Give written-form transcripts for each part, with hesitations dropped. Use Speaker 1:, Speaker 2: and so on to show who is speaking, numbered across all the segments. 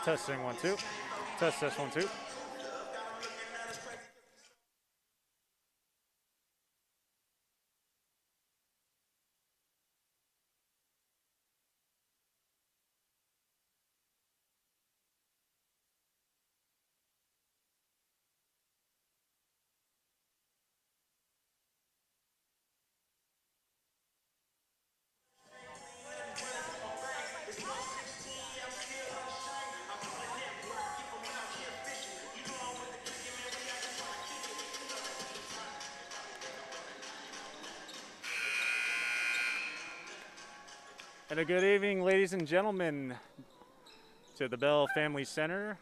Speaker 1: Testing 1 2. Test 1 2. And a good evening, ladies and gentlemen, to the Bell Family Center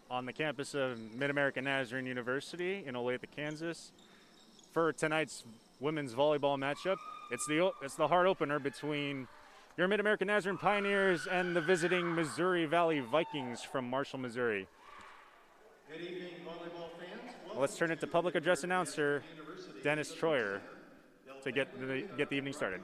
Speaker 1: on the campus of Mid-American Nazarene University in Olathe, Kansas, for tonight's women's volleyball matchup. It's the heart opener between your Mid-American Nazarene Pioneers and the visiting Missouri Valley Vikings from Marshall, Missouri.
Speaker 2: Good evening, volleyball fans.
Speaker 1: Let's turn it to public address announcer Dennis Troyer to get the evening started.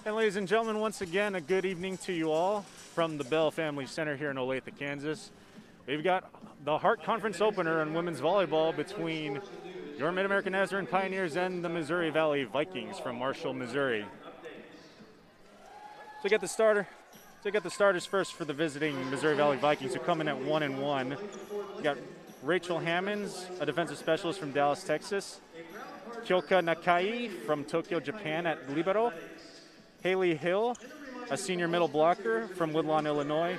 Speaker 1: And ladies and gentlemen, once again, a good evening to you all from the Bell Family Center here in Olathe, Kansas. We've got the Hart Conference opener in women's volleyball between your Mid-American Nazarene Pioneers and the Missouri Valley Vikings from Marshall, Missouri. So get the starters first for the visiting Missouri Valley Vikings, who come in at 1-1. We got Rachel Hammonds, a defensive specialist from Dallas, Texas. Kyoka Nakai from Tokyo, Japan at libero. Haley Hill, a senior middle blocker from Woodlawn, Illinois.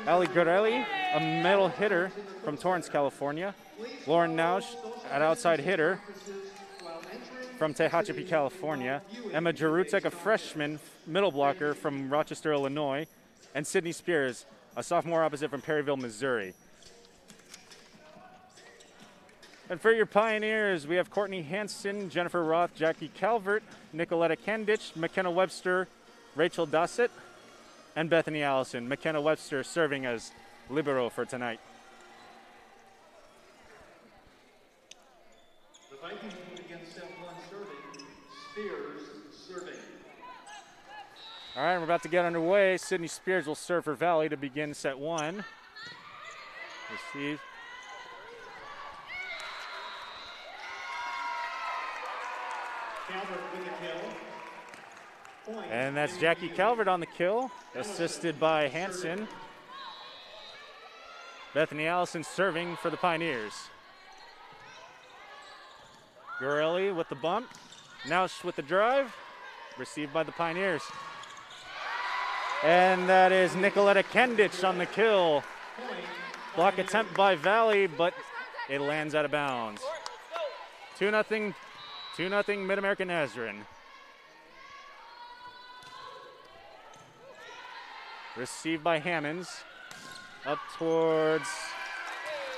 Speaker 1: Ali Gorelli, a middle hitter from Torrance, California. Lauren Nausch, an outside hitter from Tehachapi, California. Emma Jarutek, a freshman middle blocker from Rochester, Illinois. And Sydney Spears, a sophomore opposite from Perryville, Missouri. And for your Pioneers, we have Courtney Hansen, Jennifer Roth, Jackie Calvert, Nicoletta Kendich, McKenna Webster, Rachel Dossett, and Bethany Allison. McKenna Webster serving as libero for tonight.
Speaker 2: The Vikings will begin set one serving. Spears serving.
Speaker 1: All right, we're about to get underway. Sydney Spears will serve for Valley to begin set one. Receive. And that's Jackie Calvert on the kill, assisted by Hansen. Bethany Allison serving for the Pioneers. Gorelli with the bump. Nausch with the drive, received by the Pioneers. And that is Nicoletta Kendich on the kill. Block attempt by Valley, but it lands out of bounds. 2-0 Mid-American Nazarene. Received by Hammonds. Up towards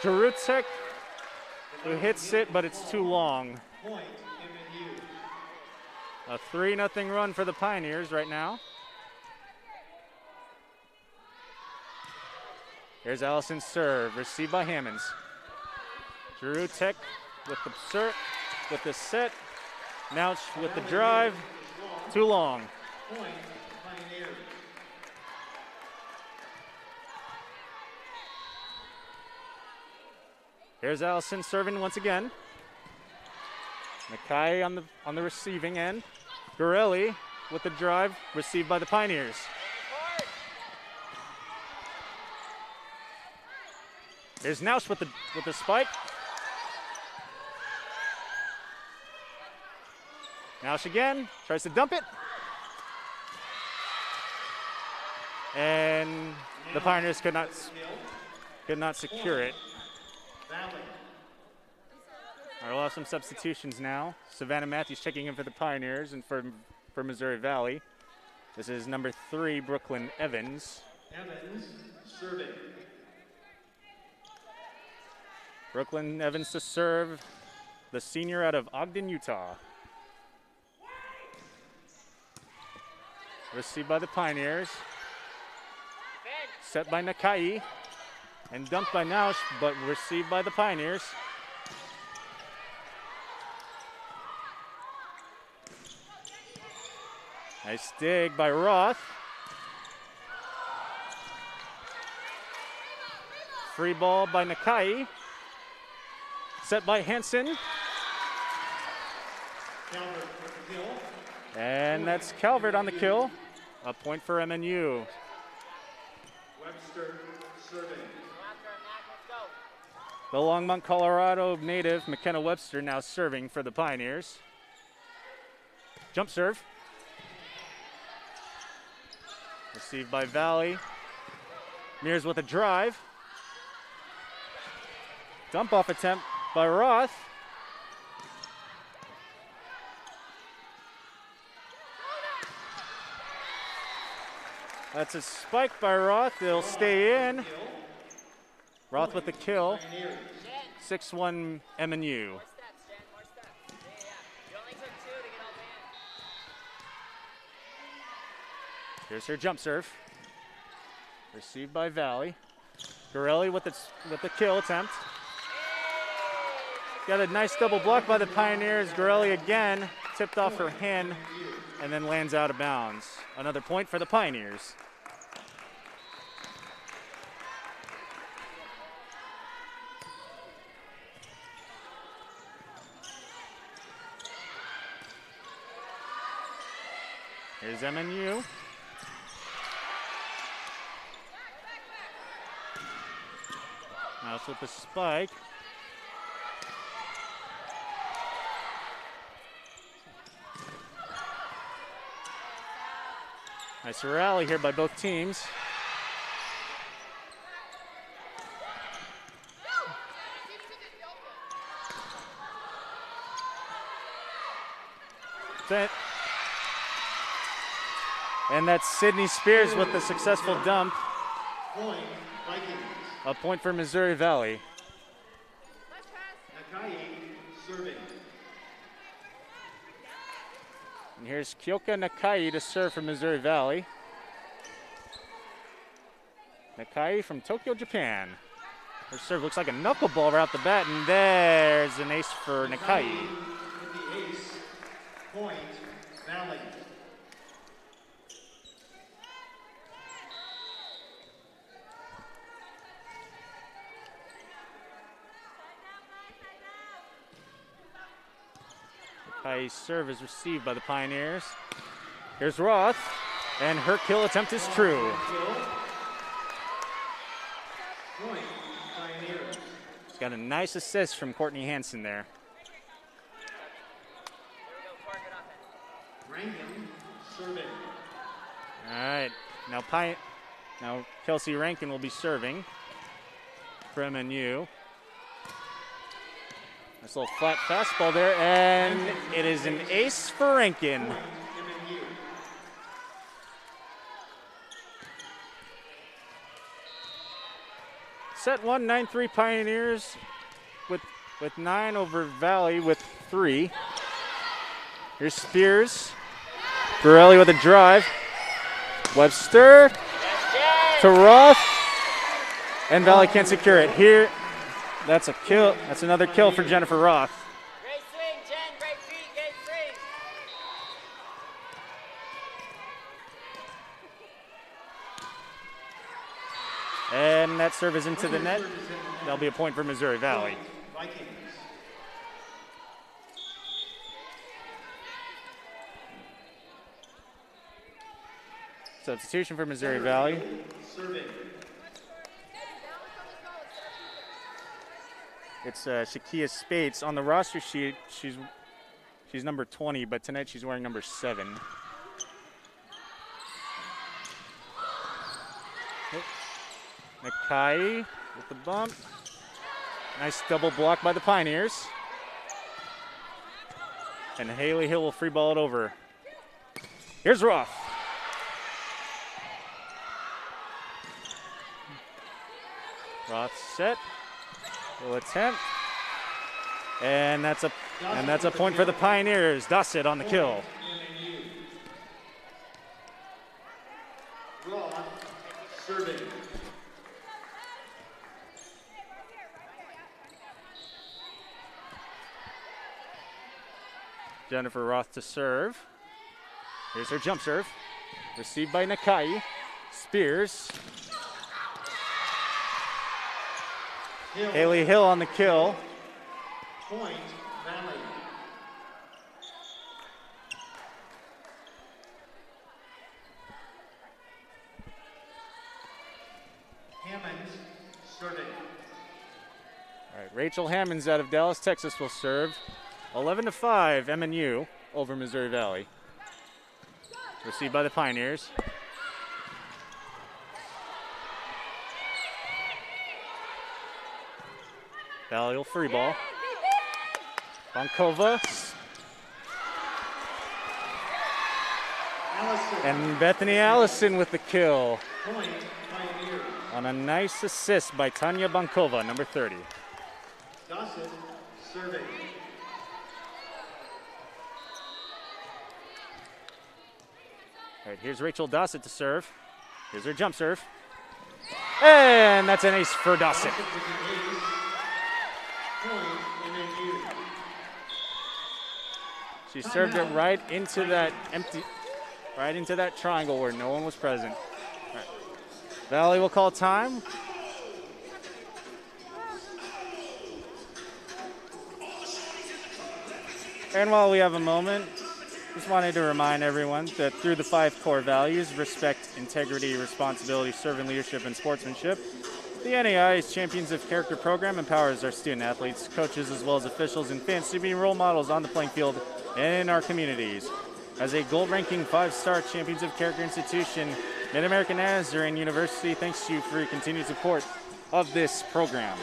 Speaker 1: Jarutek, who hits it, but it's too long. A 3-0 run for the Pioneers right now. Here's Allison's serve, received by Hammonds. Jarutek with the serve, with the set. Nausch with the drive, too long. Here's Allison serving once again. Nakai on the receiving end. Gorelli with the drive, received by the Pioneers. Here's Nausch with the spike. Nausch again, tries to dump it. And the Pioneers could not secure it. All right, we'll have some substitutions now. Savannah Matthews checking in for the Pioneers and for Missouri Valley. This is number 3, Brooklyn Evans.
Speaker 2: Evans serving.
Speaker 1: Brooklyn Evans to serve, the senior out of Ogden, Utah. Received by the Pioneers. Set by Nakai. And dumped by Nausch, but received by the Pioneers. Nice dig by Roth. Free ball by Nakai. Set by Hansen. And that's Calvert on the kill. A point for MNU.
Speaker 2: Webster serving.
Speaker 1: The Longmont, Colorado native McKenna Webster now serving for the Pioneers. Jump serve. Received by Valley. Mears with a drive. Dump off attempt by Roth. That's a spike by Roth. They'll stay in. Roth with the kill. 6-1 MNU. Here's her jump serve. Received by Valley. Gorelli with the kill attempt. Got a nice double block by the Pioneers. Gorelli again tipped off her hand and then lands out of bounds. Another point for the Pioneers. Here's MNU. Mouse with the spike. Nice rally here by both teams. And that's Sydney Spears with the successful dump.
Speaker 2: Point, Vikings.
Speaker 1: A point for Missouri Valley.
Speaker 2: Nakai serving.
Speaker 1: And here's Kyoka Nakai to serve for Missouri Valley. Nakai from Tokyo, Japan. Her serve looks like a knuckleball right off the bat, and there's an ace for Nakai.
Speaker 2: With the ace. Point, Valley.
Speaker 1: Nakai's serve is received by the Pioneers. Here's Roth, and her kill attempt is true.
Speaker 2: Point, Pioneers.
Speaker 1: She's got a nice assist from Courtney Hansen there.
Speaker 2: Rankin serving.
Speaker 1: All right, now Kelsey Rankin will be serving for MNU. Nice little flat fastball there, and it is an ace for Rankin.
Speaker 2: Point, MNU.
Speaker 1: Set 1, 9-3 Pioneers with 9 over Valley with 3. Here's Spears. Borelli with a drive. Webster to Roth. And Valley can't secure it. Here, that's a kill. That's another kill for Jennifer Roth.
Speaker 3: Great swing, Jen. Great feet. Great swing.
Speaker 1: And that serve is into the net. That'll be a point for Missouri Valley.
Speaker 2: Vikings.
Speaker 1: Substitution for Missouri Valley.
Speaker 2: Serving.
Speaker 1: It's Shakia Spates. On the roster sheet, she's number 20, but tonight she's wearing number 7. Nakai with the bump. Nice double block by the Pioneers. And Haley Hill will free ball it over. Here's Roth. Roth set. Will attempt. And that's a point for the Pioneers. Dossett on the kill.
Speaker 2: Roth serving.
Speaker 1: Jennifer Roth to serve. Here's her jump serve. Received by Nakai. Spears. Haley Hill on the kill.
Speaker 2: Point, Valley. Hammond serving.
Speaker 1: All right, Rachel Hammonds out of Dallas, Texas will serve. 11-5 MNU over Missouri Valley. Received by the Pioneers. Valley will free ball. Bonkova.
Speaker 2: Allison.
Speaker 1: And Bethany Allison with the kill
Speaker 2: Point, Pioneers.
Speaker 1: on a nice assist by Tanya Bonkova, number 30.
Speaker 2: Dossett serving.
Speaker 1: All right, here's Rachel Dossett to serve. Here's her jump serve. And that's an ace for Dossett.
Speaker 2: Dossett with the ace. Point, MNU.
Speaker 1: She served it right into that triangle where no one was present. All right. Valley will call time. And while we have a moment, just wanted to remind everyone that through the 5 core values, respect, integrity, responsibility, servant leadership, and sportsmanship, the NAI's Champions of Character program empowers our student athletes, coaches, as well as officials and fans to be role models on the playing field and in our communities. As a gold-ranking 5-star Champions of Character institution, Mid-American Nazarene University thanks you for your continued support of this program.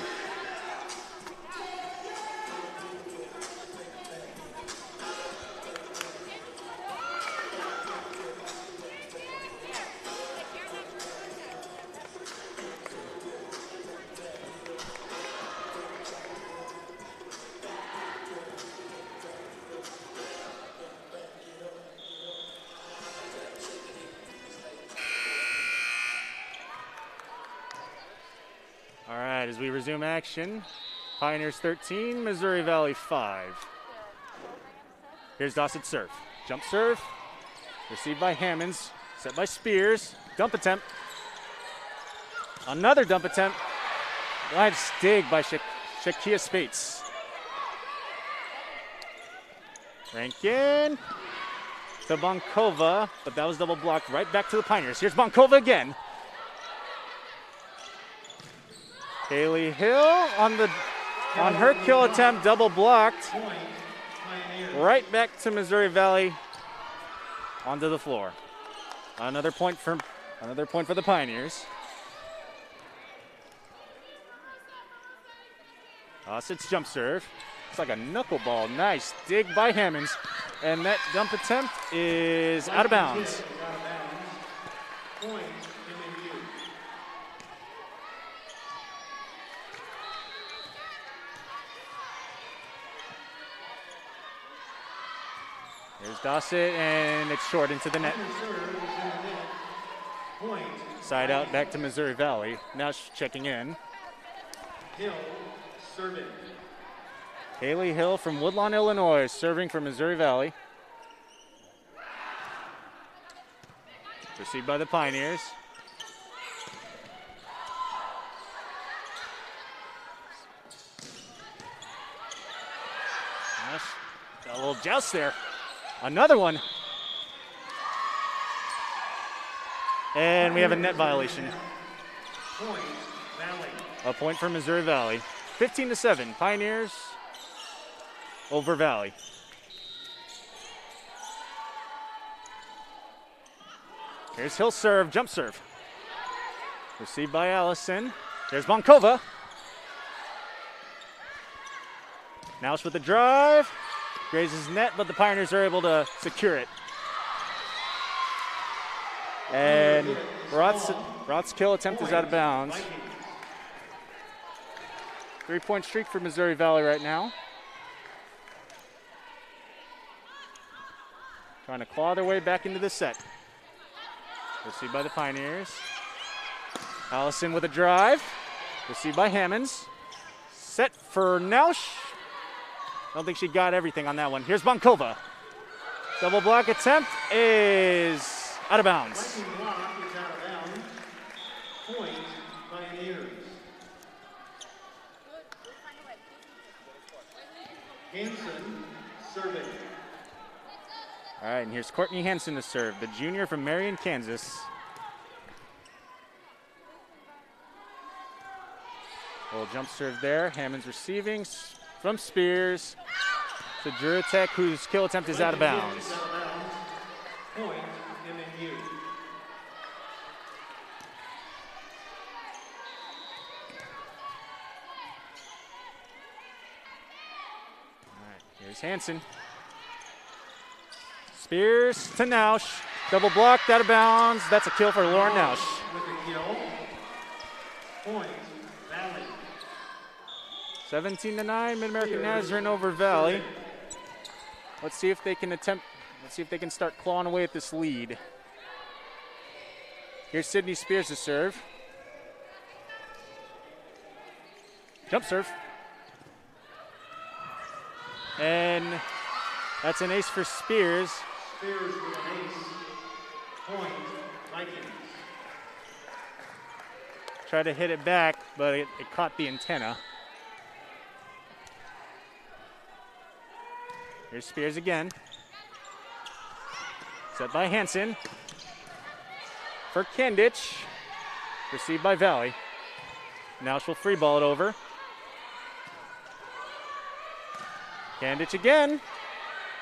Speaker 1: All right, as we resume action, Pioneers 13, Missouri Valley 5. Here's Dawson's serve. Jump serve, received by Hammonds, set by Spears. Dump attempt. Another dump attempt. Live dig by Shakia Spates. Rankin to Bonkova, but that was double blocked. Right back to the Pioneers. Here's Bonkova again. Haley Hill on her kill attempt, double blocked. Right back to Missouri Valley onto the floor. Another point for the Pioneers. It's jump serve. It's like a knuckleball. Nice dig by Hammonds. And that dump attempt is out of bounds. Here's Dossett, and it's short into the net. Side out back to Missouri Valley. Now she's checking in.
Speaker 2: Hill serving.
Speaker 1: Haley Hill from Woodlawn, Illinois, serving for Missouri Valley. Received by the Pioneers. Got a little joust there. Another one. And we have a net violation.
Speaker 2: Point Valley.
Speaker 1: A point for Missouri Valley. 15-7, Pioneers over Valley. Here's Hill serve, jump serve. Received by Allison. There's Bonkova. Now it's with the drive. Grazes net, but the Pioneers are able to secure it. And Roth's kill attempt is out of bounds. 3-point streak for Missouri Valley right now. Trying to claw their way back into the set. Received by the Pioneers. Allison with a drive. Received by Hammonds. Set for Nausch. I don't think she got everything on that one. Here's Bonkova. Double block attempt is out of bounds.
Speaker 2: Block is out of bounds. Point Pioneers. Hanson serving.
Speaker 1: All right, and here's Courtney Hanson to serve, the junior from Marion, Kansas. Little jump serve there. Hammond's receiving from Spears to Juretek, whose kill attempt is out of bounds.
Speaker 2: Point MNU.
Speaker 1: All right, here's Hanson. Spears to Nausch. Double blocked, out of bounds. That's a kill for Lauren Nausch.
Speaker 2: With a kill. Point Valley.
Speaker 1: 17-9, Mid-American Nazarene over Valley. Let's see if they can start clawing away at this lead. Here's Sydney Spears to serve. Jump serve. And That's an ace for Spears.
Speaker 2: Spears with an ace. Point, Vikings.
Speaker 1: Tried to hit it back, but it caught the antenna. Here's Spears again. Set by Hansen. For Kandich. Received by Valley. Now she'll free ball it over. Kandich again.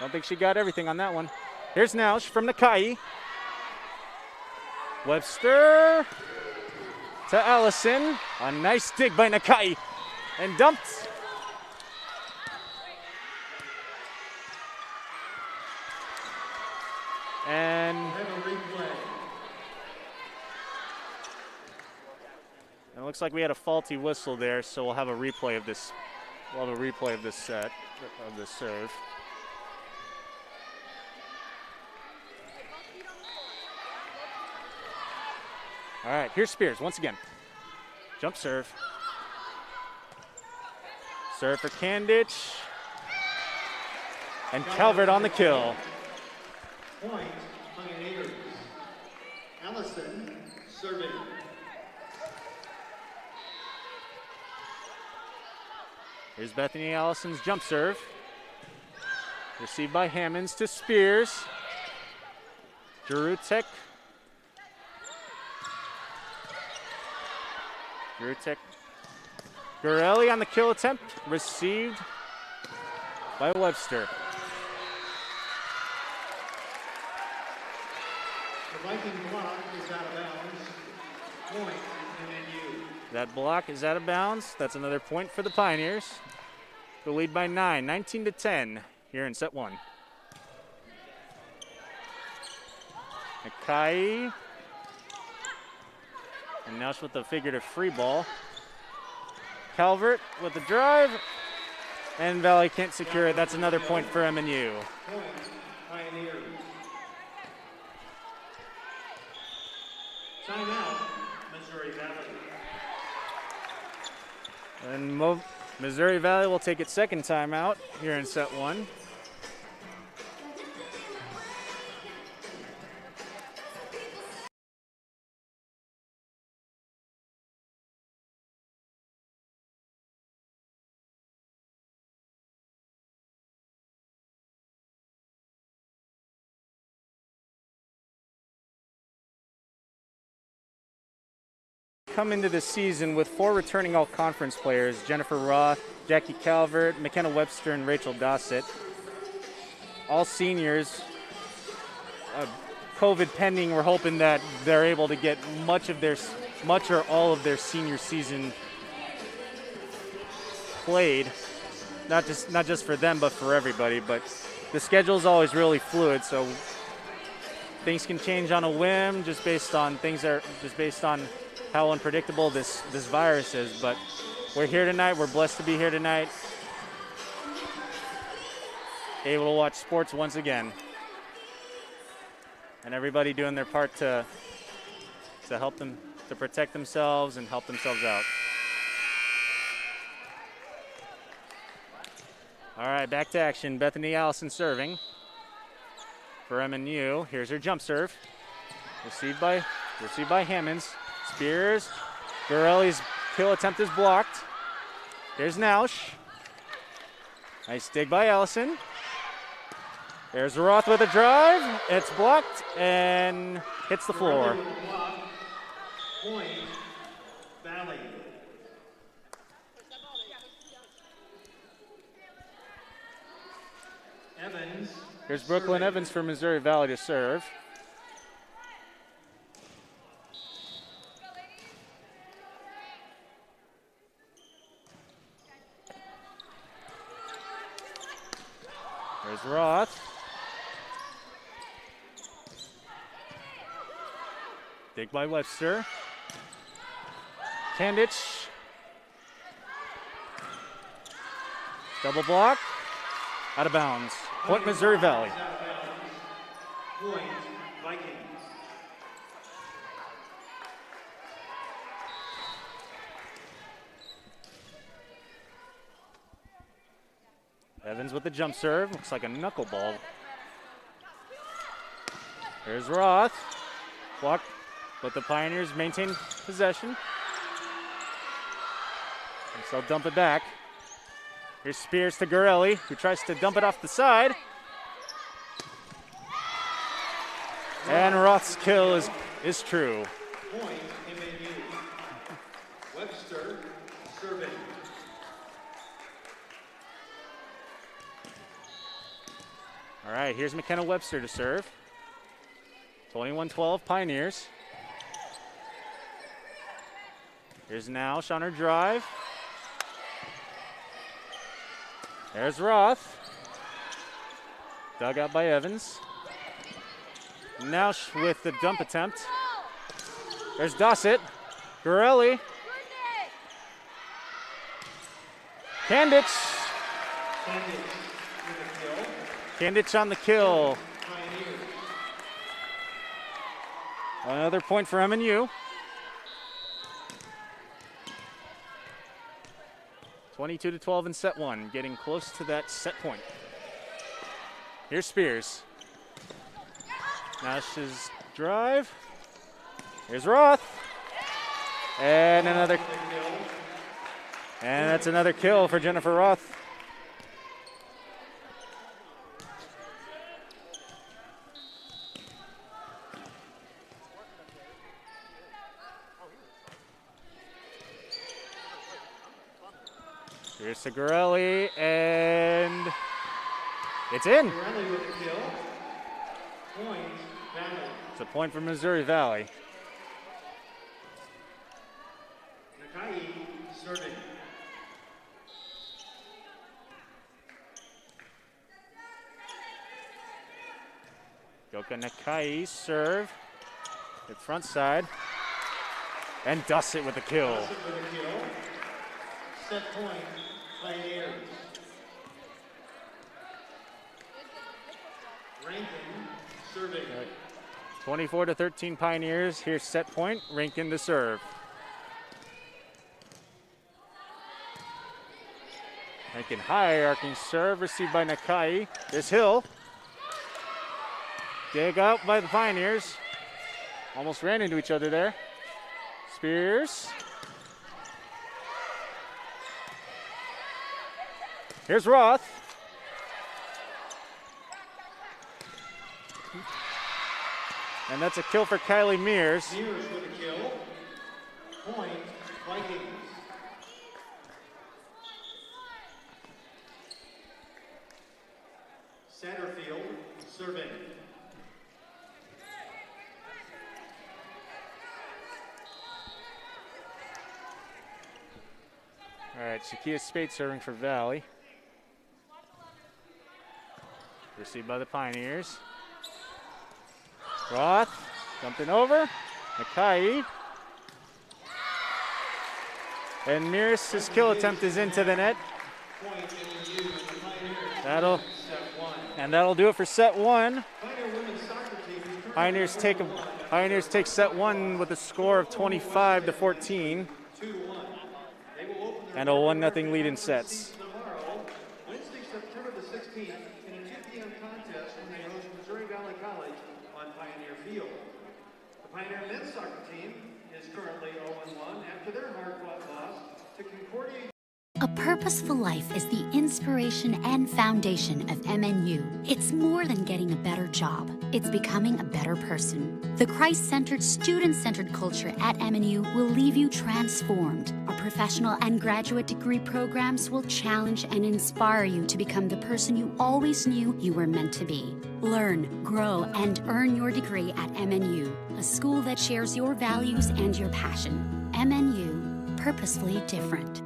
Speaker 1: Don't think she got everything on that one. Here's Nausch from Nakai. Webster to Allison. A nice dig by Nakai. And dumped. And it looks like we had a faulty whistle there, so we'll have a replay of this. We'll have a replay of this set, of this serve. All right, here's Spears once again. Jump serve. Serve for Kandich. And Calvert on the kill.
Speaker 2: Point, Pioneers. Allison serving.
Speaker 1: Here's Bethany Allison's jump serve. Received by Hammonds to Spears. Jurutek. Gurelli on the kill attempt. Received by Webster.
Speaker 2: The Viking block is out of bounds. Point, MNU.
Speaker 1: That block is out of bounds. That's another point for the Pioneers. The lead by 9, 19-10 here in set 1. Nakai. And Nausch with the figurative free ball. Calvert with the drive. And Valley can't secure it. That's another point for MNU.
Speaker 2: Point, Pioneers. Timeout, Missouri Valley.
Speaker 1: And Missouri Valley will take its second timeout here in set 1. Come into the season with 4 returning all-conference players: Jennifer Roth, Jackie Calvert, McKenna Webster, and Rachel Dossett. All seniors. COVID pending, we're hoping that they're able to get much or all of their senior season played. Not just for them, but for everybody. But the schedule is always really fluid, so things can change on a whim, just based on how unpredictable this virus is. But we're here tonight. We're blessed to be here tonight, able to watch sports once again, and everybody doing their part to help them, to protect themselves and help themselves out. All right, back to action. Bethany Allison serving for MNU. Here's her jump serve, received by Hammonds. Spears. Gurelli's kill attempt is blocked. Here's Nausch. Nice dig by Allison. There's Roth with a drive. It's blocked and hits the floor.
Speaker 2: Point, Valley. Evans.
Speaker 1: Here's Brooklyn Evans for Missouri Valley to serve. There's Roth. Dig by Webster. Kandich. Double block. Out of bounds. Point Missouri Valley.
Speaker 2: Point, Vikings.
Speaker 1: Evans with the jump serve. Looks like a knuckleball. Here's Roth. Blocked, but the Pioneers maintain possession. So they'll dump it back. Here's Spears to Gorelli, who tries to dump it off the side. And Roth's kill is true.
Speaker 2: Point, MNU. Webster, serving.
Speaker 1: All right, here's McKenna Webster to serve. 21-12 Pioneers. Here's Naush on her drive. There's Roth. Dug out by Evans. Naush with the dump attempt. There's Dossett. Gorelli. Kandich. Kandich on the kill. Another point for MNU. 22-12 in set one, getting close to that set point. Here's Spears. Nash's drive. Here's Roth. And another. And that's another kill for Jennifer Roth. Here's Segurelli, and it's in.
Speaker 2: Gorelli with the kill. Point, Valley.
Speaker 1: It's a point for Missouri Valley.
Speaker 2: Nakai serving.
Speaker 1: Goka Nakai serve. Hit front side. And Dossett with the kill.
Speaker 2: Dossett with a kill. Set point, Pioneers. Rankin serving.
Speaker 1: 24-13 Pioneers. Here's set point. Rankin to serve. Rankin high, arcing serve received by Nakai. There's Hill. Dig out by the Pioneers. Almost ran into each other there. Spears. Here's Roth. And that's a kill for Kylie Mears.
Speaker 2: Mears with a kill. Point, Vikings. Satterfield serving.
Speaker 1: All right, Shakia Spate serving for Valley. Received by the Pioneers. Roth, jumping over. Nakai. And Mears' kill attempt is into the net.
Speaker 2: Point MNU, Pioneers.
Speaker 1: That'll do it for set one.
Speaker 2: Pioneer women's soccer team is
Speaker 1: Pioneers take set one with a score of 25-14
Speaker 2: 2-1. They will open their
Speaker 1: and a 1-0 lead in sets.
Speaker 2: tomorrow, Wednesday, September the 16th, in a 2 p.m. contest when they host Missouri Valley College on Pioneer Field. The Pioneer men's soccer team is currently 0-1 after their hard-fought loss to Concordia.
Speaker 4: A purposeful life is the inspiration and foundation of MNU. It's more than getting a better job. It's becoming a better person. The Christ-centered, student-centered culture at MNU will leave you transformed. Our professional and graduate degree programs will challenge and inspire you to become the person you always knew you were meant to be. Learn, grow, and earn your degree at MNU, a school that shares your values and your passion. MNU, purposefully different.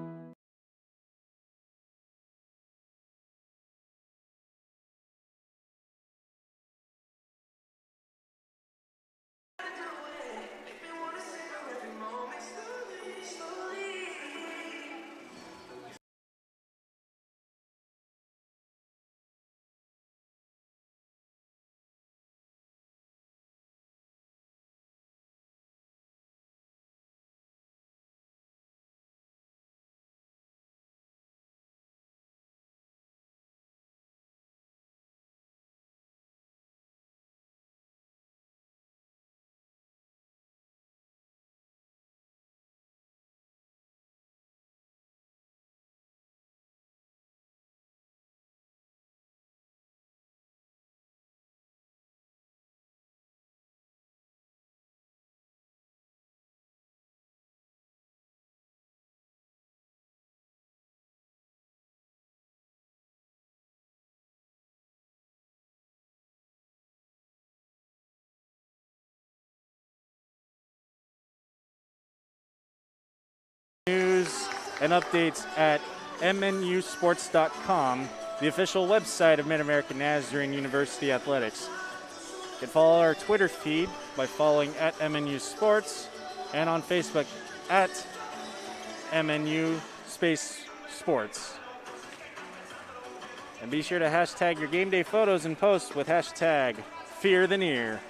Speaker 1: News and updates at MNUsports.com, the official website of Mid-American Nazarene University Athletics. You can follow our Twitter feed by following at MNU Sports and on Facebook at MNU Space Sports. And be sure to hashtag your game day photos and posts with hashtag Fear the Near.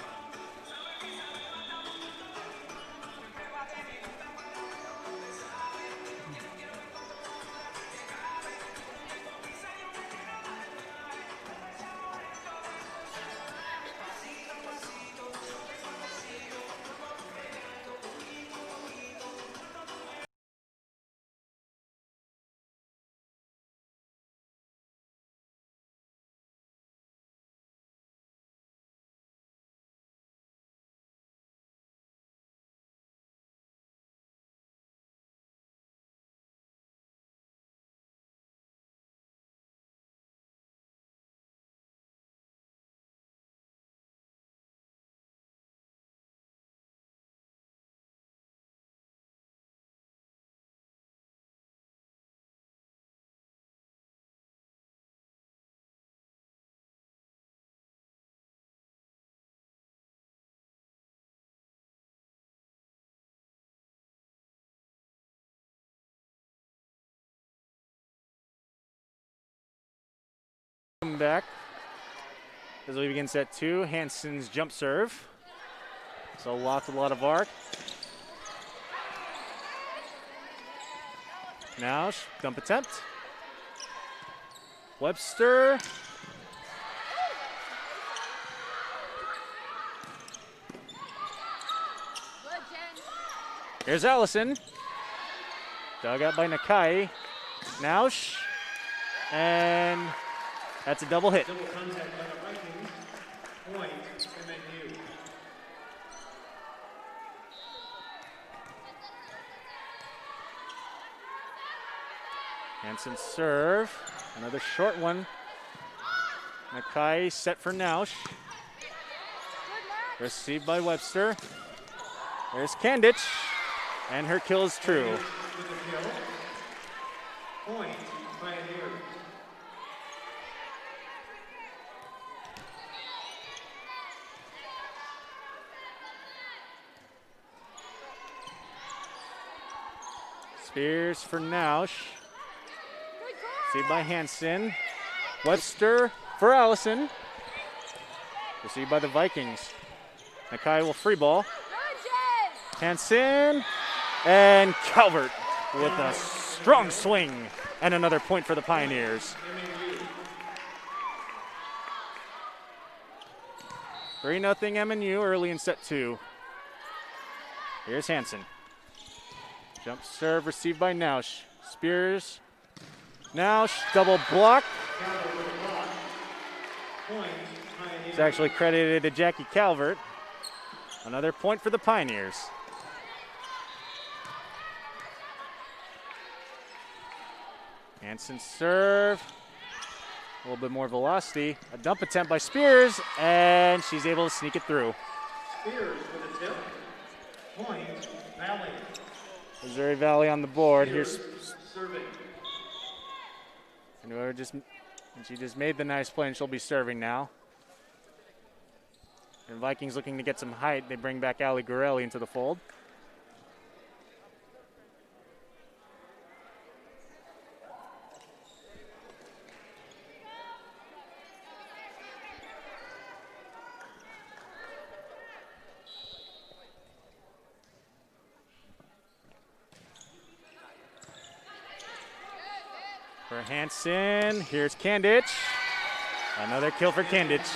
Speaker 1: Welcome back as we begin set 2. Hansen's jump serve. So a lot of arc. Now dump attempt. Webster. Here's Allison. Dug out by Nakai. Nausch. And that's a double hit.
Speaker 2: Double contact by the Vikings. Point, MNU.
Speaker 1: Hansen serve. Another short one. Nakai set for Nausch. Received by Webster. There's Kandich. And her kill is true.
Speaker 2: With the kill. Point, Pioneer.
Speaker 1: Spears for Nausch. Received by Hansen. Webster for Allison. Received by the Vikings. Nakai will free ball. Hansen and Calvert with a strong swing and another point for the Pioneers. 3-0 MNU early in set 2. Here's Hansen. Jump serve received by Nausch. Spears. Nausch, double block. It's actually credited to Jackie Calvert. Another point for the Pioneers. Hansen serve. A little bit more velocity. A dump attempt by Spears, and she's able to sneak it through.
Speaker 2: Spears with a tip. Point, Valley.
Speaker 1: Missouri Valley on the board. Here's
Speaker 2: Serving.
Speaker 1: and she just made the nice play, and she'll be serving now. And Vikings looking to get some height. They bring back Ali Gorelli into the fold. For Hansen, here's Kandich. Another kill for Kandich.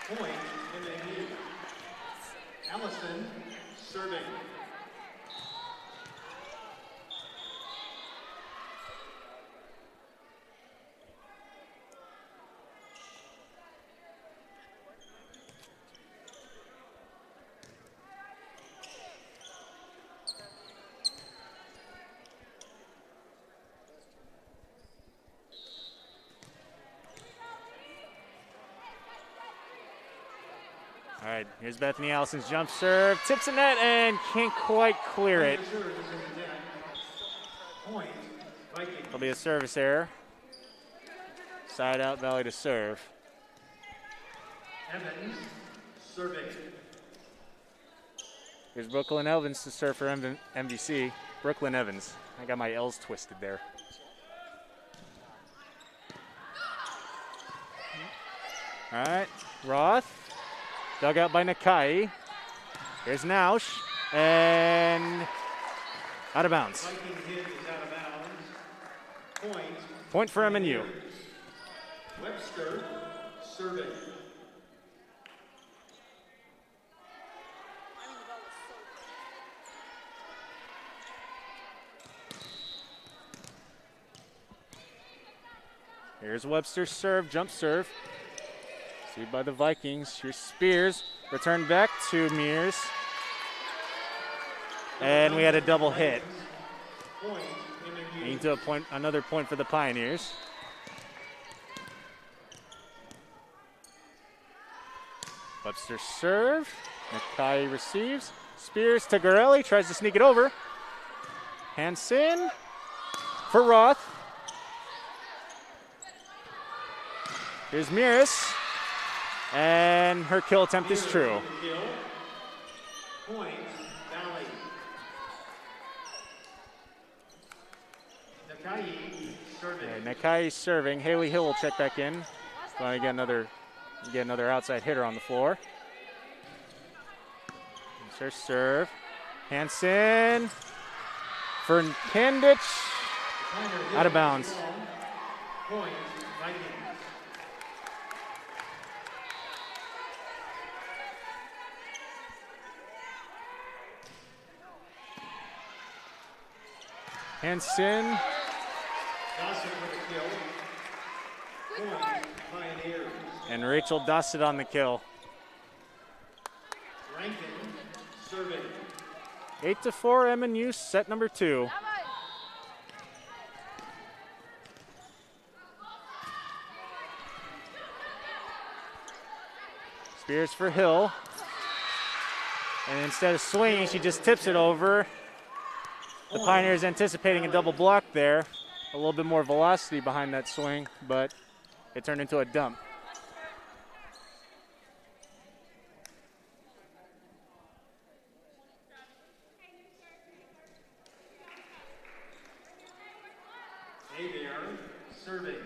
Speaker 2: Point, MNU. Allison serving.
Speaker 1: All right, here's Bethany Allison's jump serve. Tips the net and can't quite clear it.
Speaker 2: Serve is in the net. Point, Vikings.
Speaker 1: It'll be a service error. Side out, Valley to serve.
Speaker 2: Evans, serving.
Speaker 1: Here's Brooklyn Evans to serve for MVC. Brooklyn Evans. I got my L's twisted there. All right, Roth. Dug out by Nakai. Here's Nausch. And out of bounds.
Speaker 2: Viking hit is out of bounds.
Speaker 1: Point for MNU.
Speaker 2: Webster, serving.
Speaker 1: Here's Webster's serve, jump serve. Received by the Vikings. Here's Spears. Return back to Mears. And we had a double hit.
Speaker 2: Point, MNU.
Speaker 1: Into another point for the Pioneers. Webster serve. Nakai receives. Spears to Gorelli. Tries to sneak it over. Hansen for Roth. Here's Mears. And her kill attempt is true.
Speaker 2: Point, Valley. Nakai, serving.
Speaker 1: Okay, Nakai serving. Haley Hill will check back in. Trying to get another outside hitter on the floor. Here's her serve. Hansen for Kandich. Out of bounds.
Speaker 2: Point, Vikings.
Speaker 1: Hansen.
Speaker 2: Dawson with a kill. Point, Pioneers.
Speaker 1: And Rachel Dossett on the kill.
Speaker 2: Rankin, serving.
Speaker 1: 8-4 MNU, set number 2. Spears for Hill. And instead of swinging, she just tips it over. The Pioneers anticipating a double block there. A little bit more velocity behind that swing, but it turned into a dump.
Speaker 2: Aviar, serving.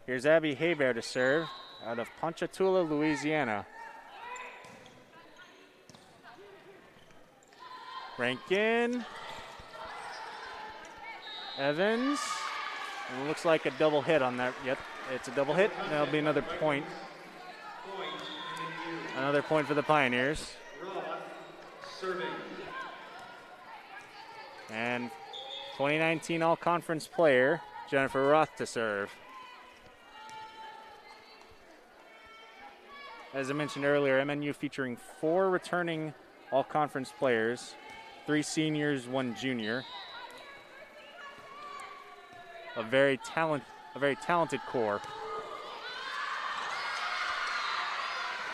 Speaker 1: Here's Abby Hebert to serve out of Ponchatoula, Louisiana. Rankin. Evans. And it looks like a double hit on that. Yep, it's a double hit. That'll be another point. Another point for the Pioneers.
Speaker 2: Roth, serving.
Speaker 1: And 2019 All-Conference player, Jennifer Roth to serve. As I mentioned earlier, MNU featuring 4 returning All-Conference players, 3 seniors, 1 junior. A very talented core.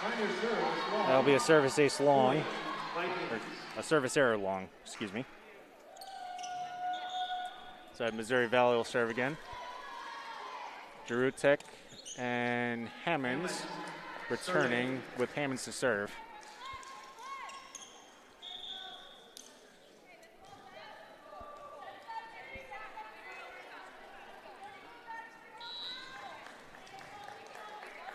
Speaker 2: Pioneer serve, long.
Speaker 1: That'll be a service ace long,
Speaker 2: Vikings.
Speaker 1: or a service error long, excuse me. So Missouri Valley will serve again. Jarutek and Hammonds returning with Hammonds to serve.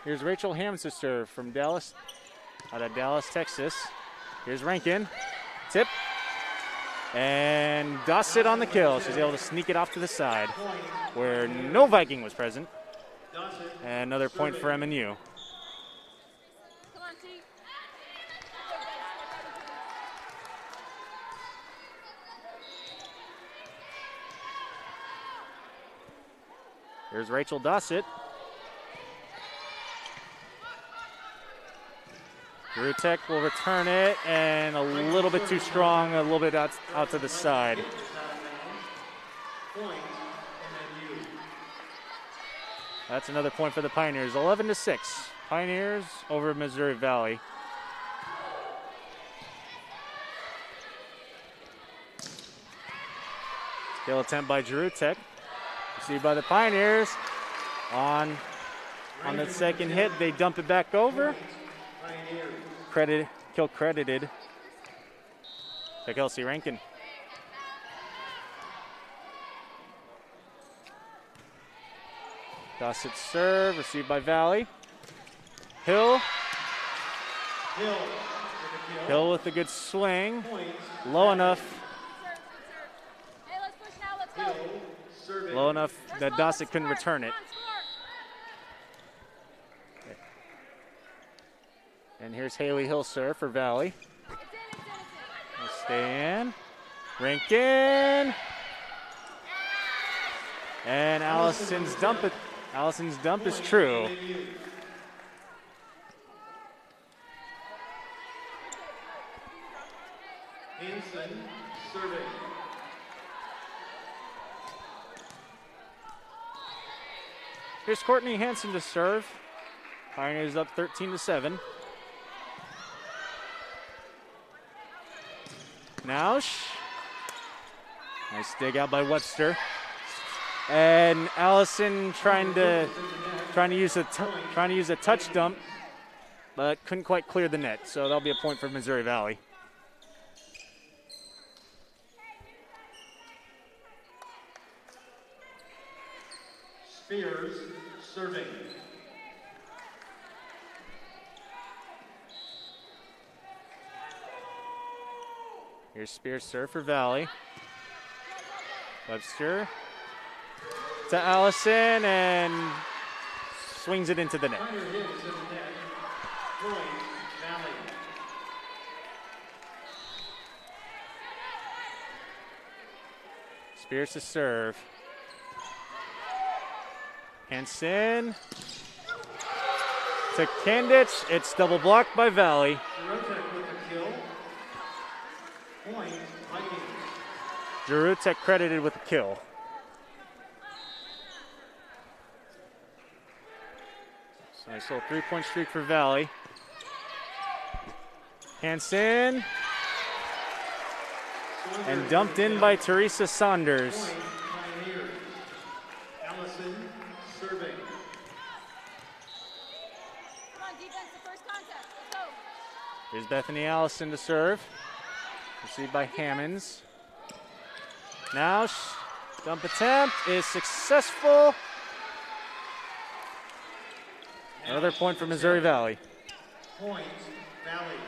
Speaker 1: Here's Rachel Hammonds to serve from Dallas, out of Dallas, Texas. Here's Rankin, tip, and Dossett on the kill. She's able to sneak it off to the side where no Viking was present. And another point for MNU.
Speaker 3: Come on, T.
Speaker 1: Here's Rachel Dossett. Rutek will return it, and a little bit too strong, a little bit out to the side.
Speaker 2: Point, MNU.
Speaker 1: That's another point for the Pioneers, 11-6. Pioneers over Missouri Valley. Kill attempt by Jarutek. Received by the Pioneers. On that second hit, they dump it back over. Kill credited to Kelsey Rankin. Dossett serve, received by Valley. Hill with a good swing. Low enough.
Speaker 3: Hey, let's push now, let's go.
Speaker 1: Low enough that Dossett couldn't return it. And here's Haley Hill serve for Valley. We'll stay in. Rankin. And Allison's dump is true.
Speaker 2: Hanson serving.
Speaker 1: Here's Courtney Hanson to serve. Pioneers up 13-7. Nausch. Nice dig out by Webster. And Allison trying to use a touch dump, but couldn't quite clear the net. So that'll be a point for Missouri Valley.
Speaker 2: Spears serving.
Speaker 1: Here's Spears serve for Valley. Webster to Allison and swings it into the net.
Speaker 2: Minor hit is in the net. Point, Valley.
Speaker 1: Spears to serve. Hanson to Kandich. It's double blocked by Valley.
Speaker 2: Jarutek with the kill. Point, Vikings.
Speaker 1: Jarutek credited with the kill. So nice little three-point streak for Valley. Hanson. And dumped in by Teresa Saunders.
Speaker 2: Point, Pioneers. Allison serving.
Speaker 3: Come on, defense, the first contact. Let's go.
Speaker 1: Here's Bethany Allison to serve. Received by Hammonds. Now, dump attempt is successful. Another point for Missouri Valley.
Speaker 2: Point, Valley.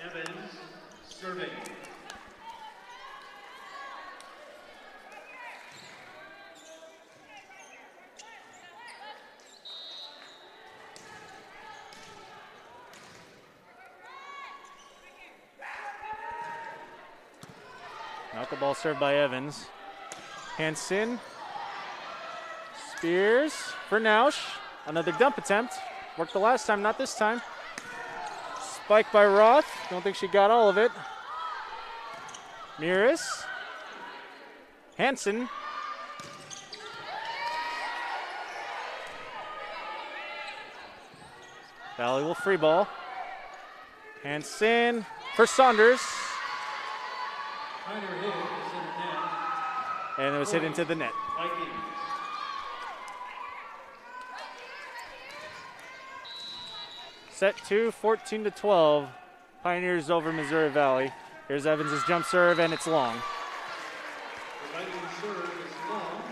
Speaker 2: Evans serving.
Speaker 1: Knuckleball served by Evans. Hanson. Spears for Nausch. Another dump attempt. Worked the last time, not this time. Spike by Roth. Don't think she got all of it. Miris. Hanson. Valley will free ball. Hanson for Saunders.
Speaker 2: Minor hit is in the net.
Speaker 1: And it was hit into the net.
Speaker 2: Vikings.
Speaker 1: Set 2, 14-12. Pioneers over Missouri Valley. Here's Evans' jump serve, and it's long.
Speaker 2: The Vikings serve is long.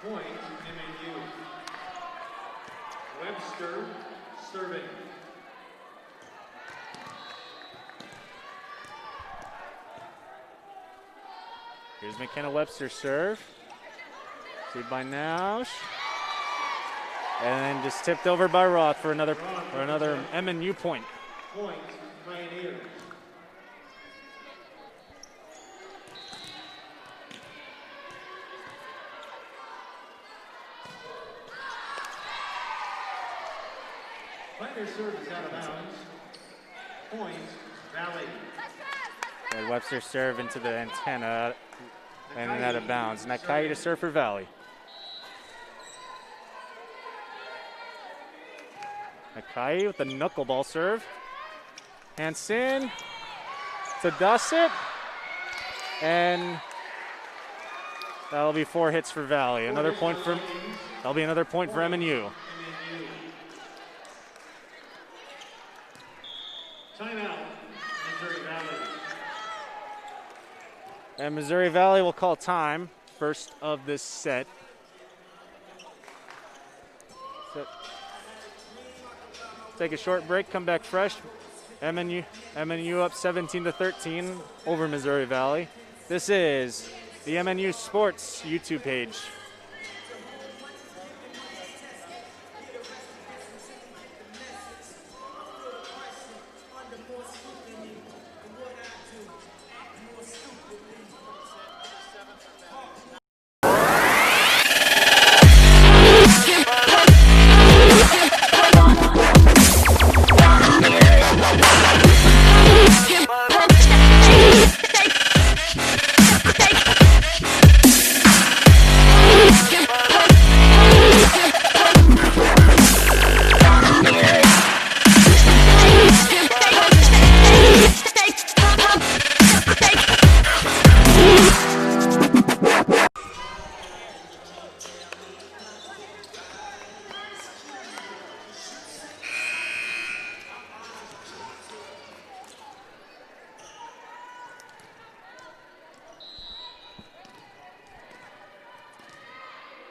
Speaker 2: Point, MNU. Webster serving.
Speaker 1: Here's McKenna Webster serve. Received by Nausch. And then just tipped over by Roth for another MNU point.
Speaker 2: Point, Pioneers. Pioneer serve is out of bounds. Point, Valley.
Speaker 1: And Webster serve into the antenna and then out of bounds. Nakai to serve for Valley. Nakai with the knuckleball serve. Hanson to Dossett. And that'll be 4 hits for Valley. Another point for, that'll be another point for MNU.
Speaker 2: Timeout, Missouri Valley.
Speaker 1: And Missouri Valley will call time, first of this set. Take a short break, come back fresh. MNU up 17-13 over Missouri Valley. This is the MNU Sports YouTube page.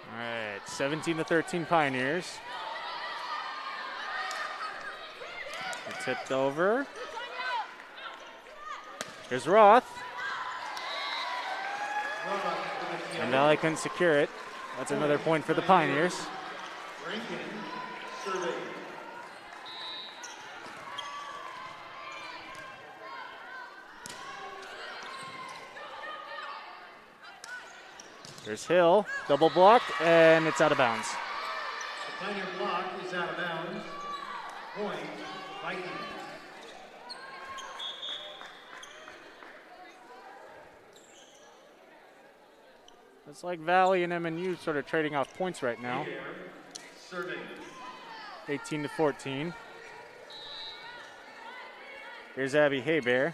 Speaker 1: All right, 17-13 Pioneers. It tipped over. Here's Roth. And Valley couldn't secure it. That's another point for the Pioneers. Here's Hill, double block, and it's out of bounds.
Speaker 2: The Pioneer block is out of bounds. Point, Vikings.
Speaker 1: It's like Valley and MNU sort of trading off points right now.
Speaker 2: Serving.
Speaker 1: 18-14. Here's Abby Haybear.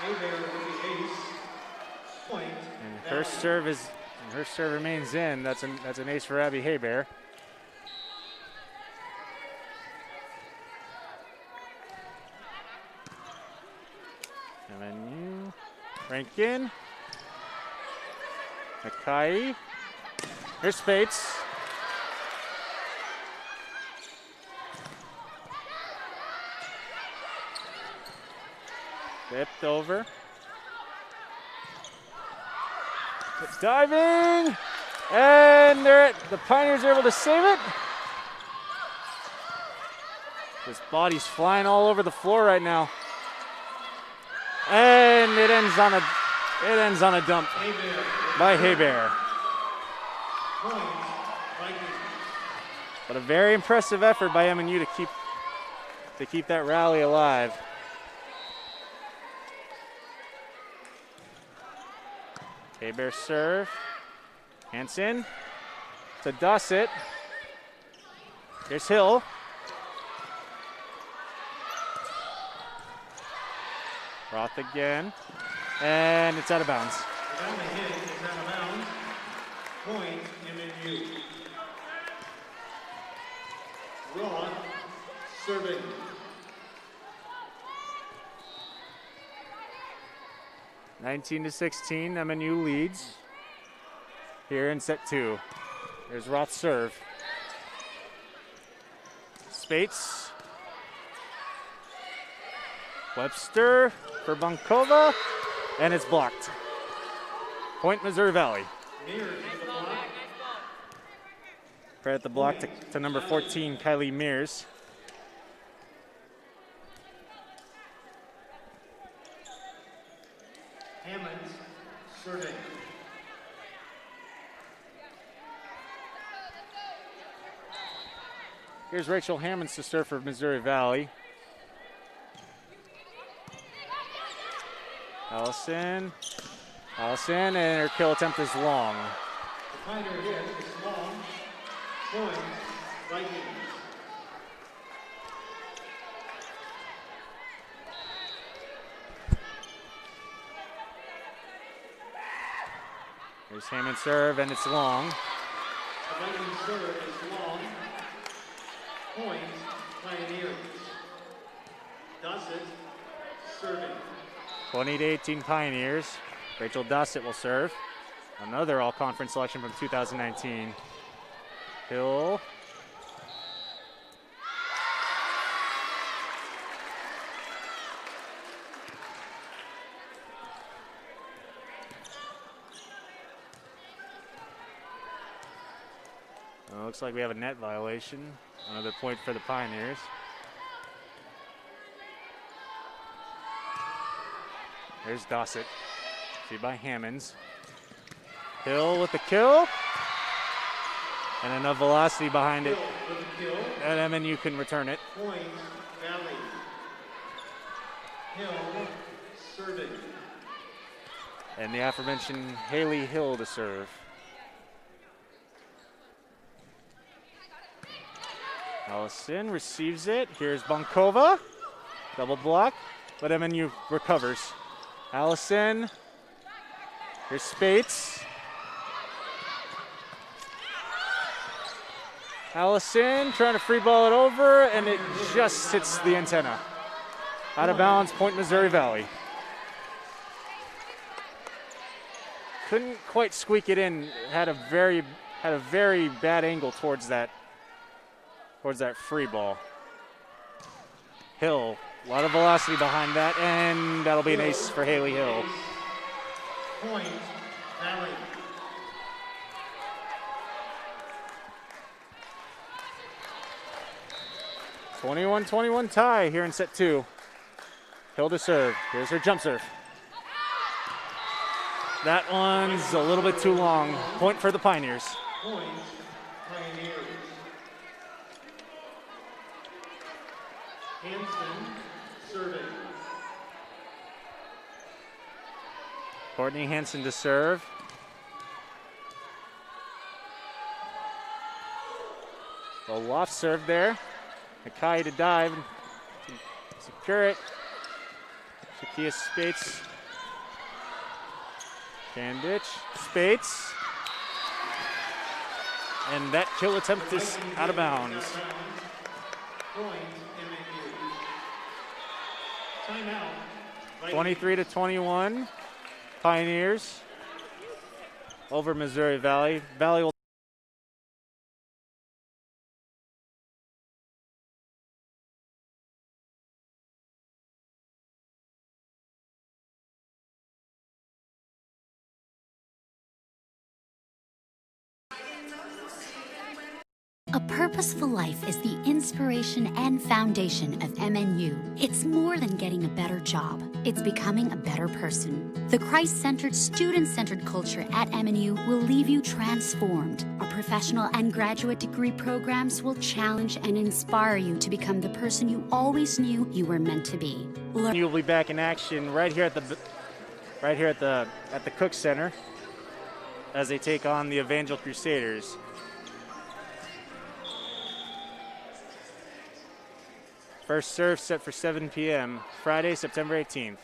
Speaker 2: Haybear with the ace. Point.
Speaker 1: And her serve remains in. That's an ace for Abby Haybear. MNU. Rankin. Nakai. Here's Spates. Tipped over. It's diving. And the Pioneers are able to save it. This body's flying all over the floor right now. And it ends on a dump by Haybear. But a very impressive effort by MNU to keep that rally alive. Haybear serve. Hansen to Dossett. Here's Hill. Roth again. And it's out of bounds.
Speaker 2: Down the hit is out of bounds. Point, MNU. Roth serving.
Speaker 1: (19-16), MNU leads here in set 2. There's Roth's serve. Spates. Webster for Bunkova, and it's blocked. Point Missouri Valley. Credit the block to number 14, Kylie Mears.
Speaker 2: Hammonds serving.
Speaker 1: Here's Rachel Hammonds to serve for Missouri Valley. Allison, and her kill attempt is long.
Speaker 2: The Pioneer hit is long. Point, Vikings.
Speaker 1: There's Hammond serve, and it's long.
Speaker 2: The Viking serve is long. Point, Pioneers. Dossett serving.
Speaker 1: 20-18 Pioneers. Rachel Dossett will serve. Another all-conference selection from 2019. Hill. Looks like we have a net violation. Another point for the Pioneers. There's Dossett. See by Hammonds. Hill with the kill. And enough velocity behind it that MNU can return it.
Speaker 2: Point, Valley. Hill serving.
Speaker 1: And the aforementioned Haley Hill to serve. Allison receives it. Here's Bonkova. Double block, but MNU recovers. Allison. Here's Spates. Allison trying to free ball it over, and it just hits the antenna. Out of bounds, point Missouri Valley. Couldn't quite squeak it in. Had a very bad angle towards that free ball. Hill, a lot of velocity behind that, and that'll be an ace for Haley Hill.
Speaker 2: Point, Valley.
Speaker 1: (21-21) tie here in set 2. Hill to serve. Here's her jump serve. That one's a little bit too long. Point for the Pioneers.
Speaker 2: Point, Pioneers. Hanson serving.
Speaker 1: Courtney Hansen to serve. A loft serve there. Akai to dive and secure it. Shakia Spates. Candich. Spates. And that kill attempt is out of bounds.
Speaker 2: Point, MNU. Timeout.
Speaker 1: 23-21. Pioneers over Missouri Valley. Valley will
Speaker 4: A purposeful life is the inspiration and foundation of MNU. It's more than getting a better job. It's becoming a better person. The Christ-centered, student-centered culture at MNU will leave you transformed. Our professional and graduate degree programs will challenge and inspire you to become the person you always knew you were meant to be.
Speaker 1: You'll be back in action right here at the Cook Center as they take on the Evangel Crusaders. First serve set for 7 p.m. Friday, September 18th.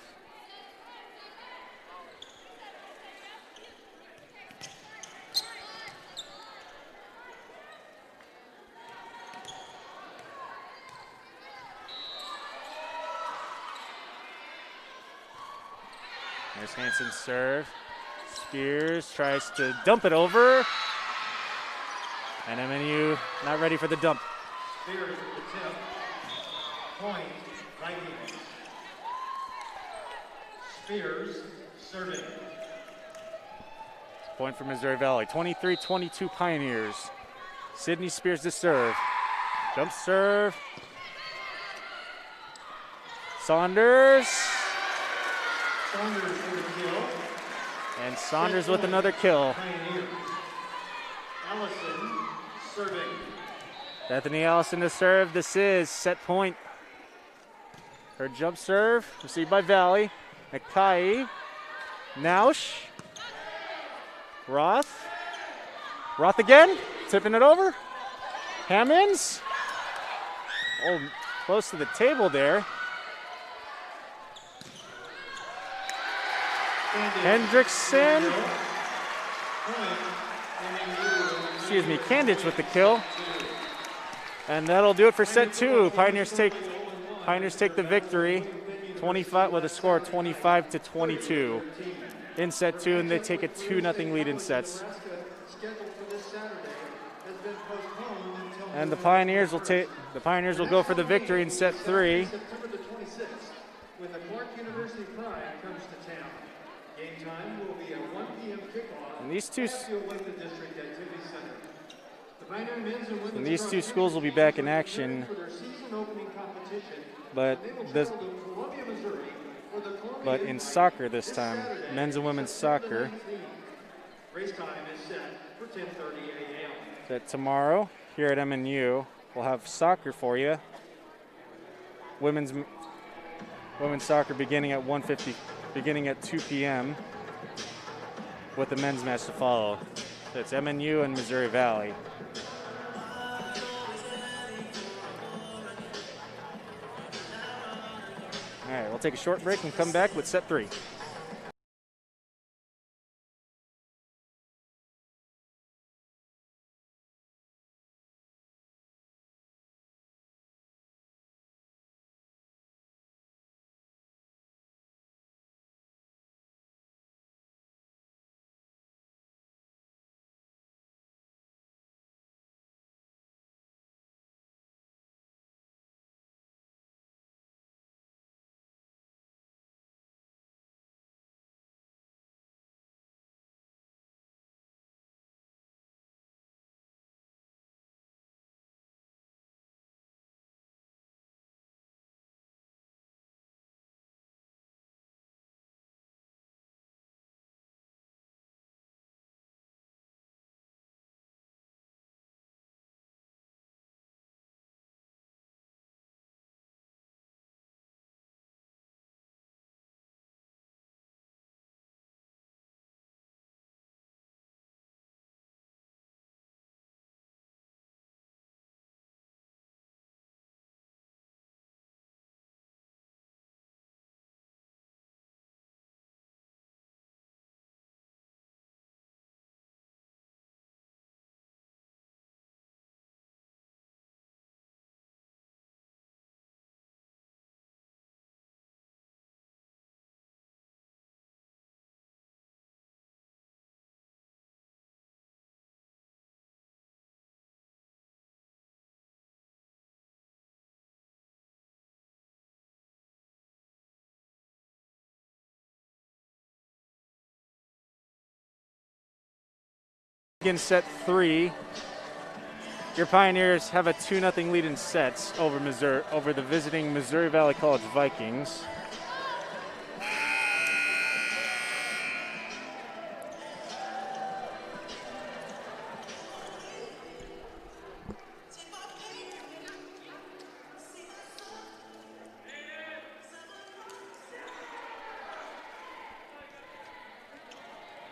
Speaker 1: There's Hanson's serve. Spears tries to dump it over. And MNU not ready for the dump.
Speaker 2: Spears with the tip. Point, Vikings. Spears serving.
Speaker 1: Point for Missouri Valley. 23-22 Pioneers. Sydney Spears to serve. Jump serve. Saunders.
Speaker 2: Saunders with a kill.
Speaker 1: And Saunders with another kill.
Speaker 2: Pioneers. Allison serving.
Speaker 1: Bethany Allison to serve. This is set point. Her jump serve received by Valley. Akai. Nausch. Roth. Roth again. Tipping it over. Hammonds. Oh, close to the cable there. Hendrickson. Excuse me, Candich with the kill. And that'll do it for set two. Pioneers take the victory 25 with a score of 25-22 in set two, and they take a 2-0 lead in sets. And the Pioneers will go for the victory in set three.
Speaker 2: September the 26th, when the Clark University Pride comes to town. Game time will be a 1 p.m. kickoff
Speaker 1: And these two
Speaker 2: at the Olathe District Activity Center. The Pioneer men's and women's
Speaker 1: And these two schools will be back in action,
Speaker 2: for their season opening competition.
Speaker 1: but
Speaker 2: They will
Speaker 1: this,
Speaker 2: travel to Columbia, Missouri for the Columbia
Speaker 1: but in soccer this time, men's and women's soccer.
Speaker 2: Race time is set for 10:30 a.m.
Speaker 1: That tomorrow here at MNU we'll have soccer for you. Women's soccer beginning at 2 p.m. with the men's match to follow. So it's MNU and Missouri Valley. All right, we'll take a short break and come back with set three. In set three, your Pioneers have a 2-0 lead in sets over the visiting Missouri Valley College Vikings.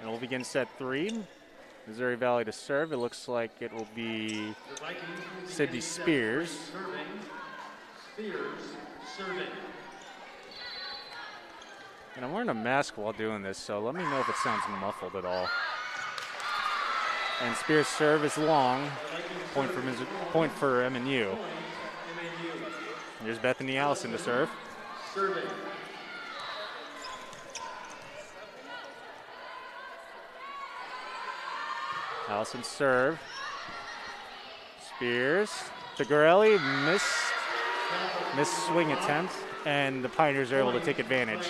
Speaker 1: And we'll begin set three. Missouri Valley to serve. It looks like it will be Sydney Spears.
Speaker 2: Serving.
Speaker 1: And I'm wearing a mask while doing this, so let me know if it sounds muffled at all. And Spears' serve is long. Point for MNU. Here's Bethany Allison to serve.
Speaker 2: Serving.
Speaker 1: Allison serve. Spears to Gorelli, missed swing attempt, and the Pioneers are able to take advantage.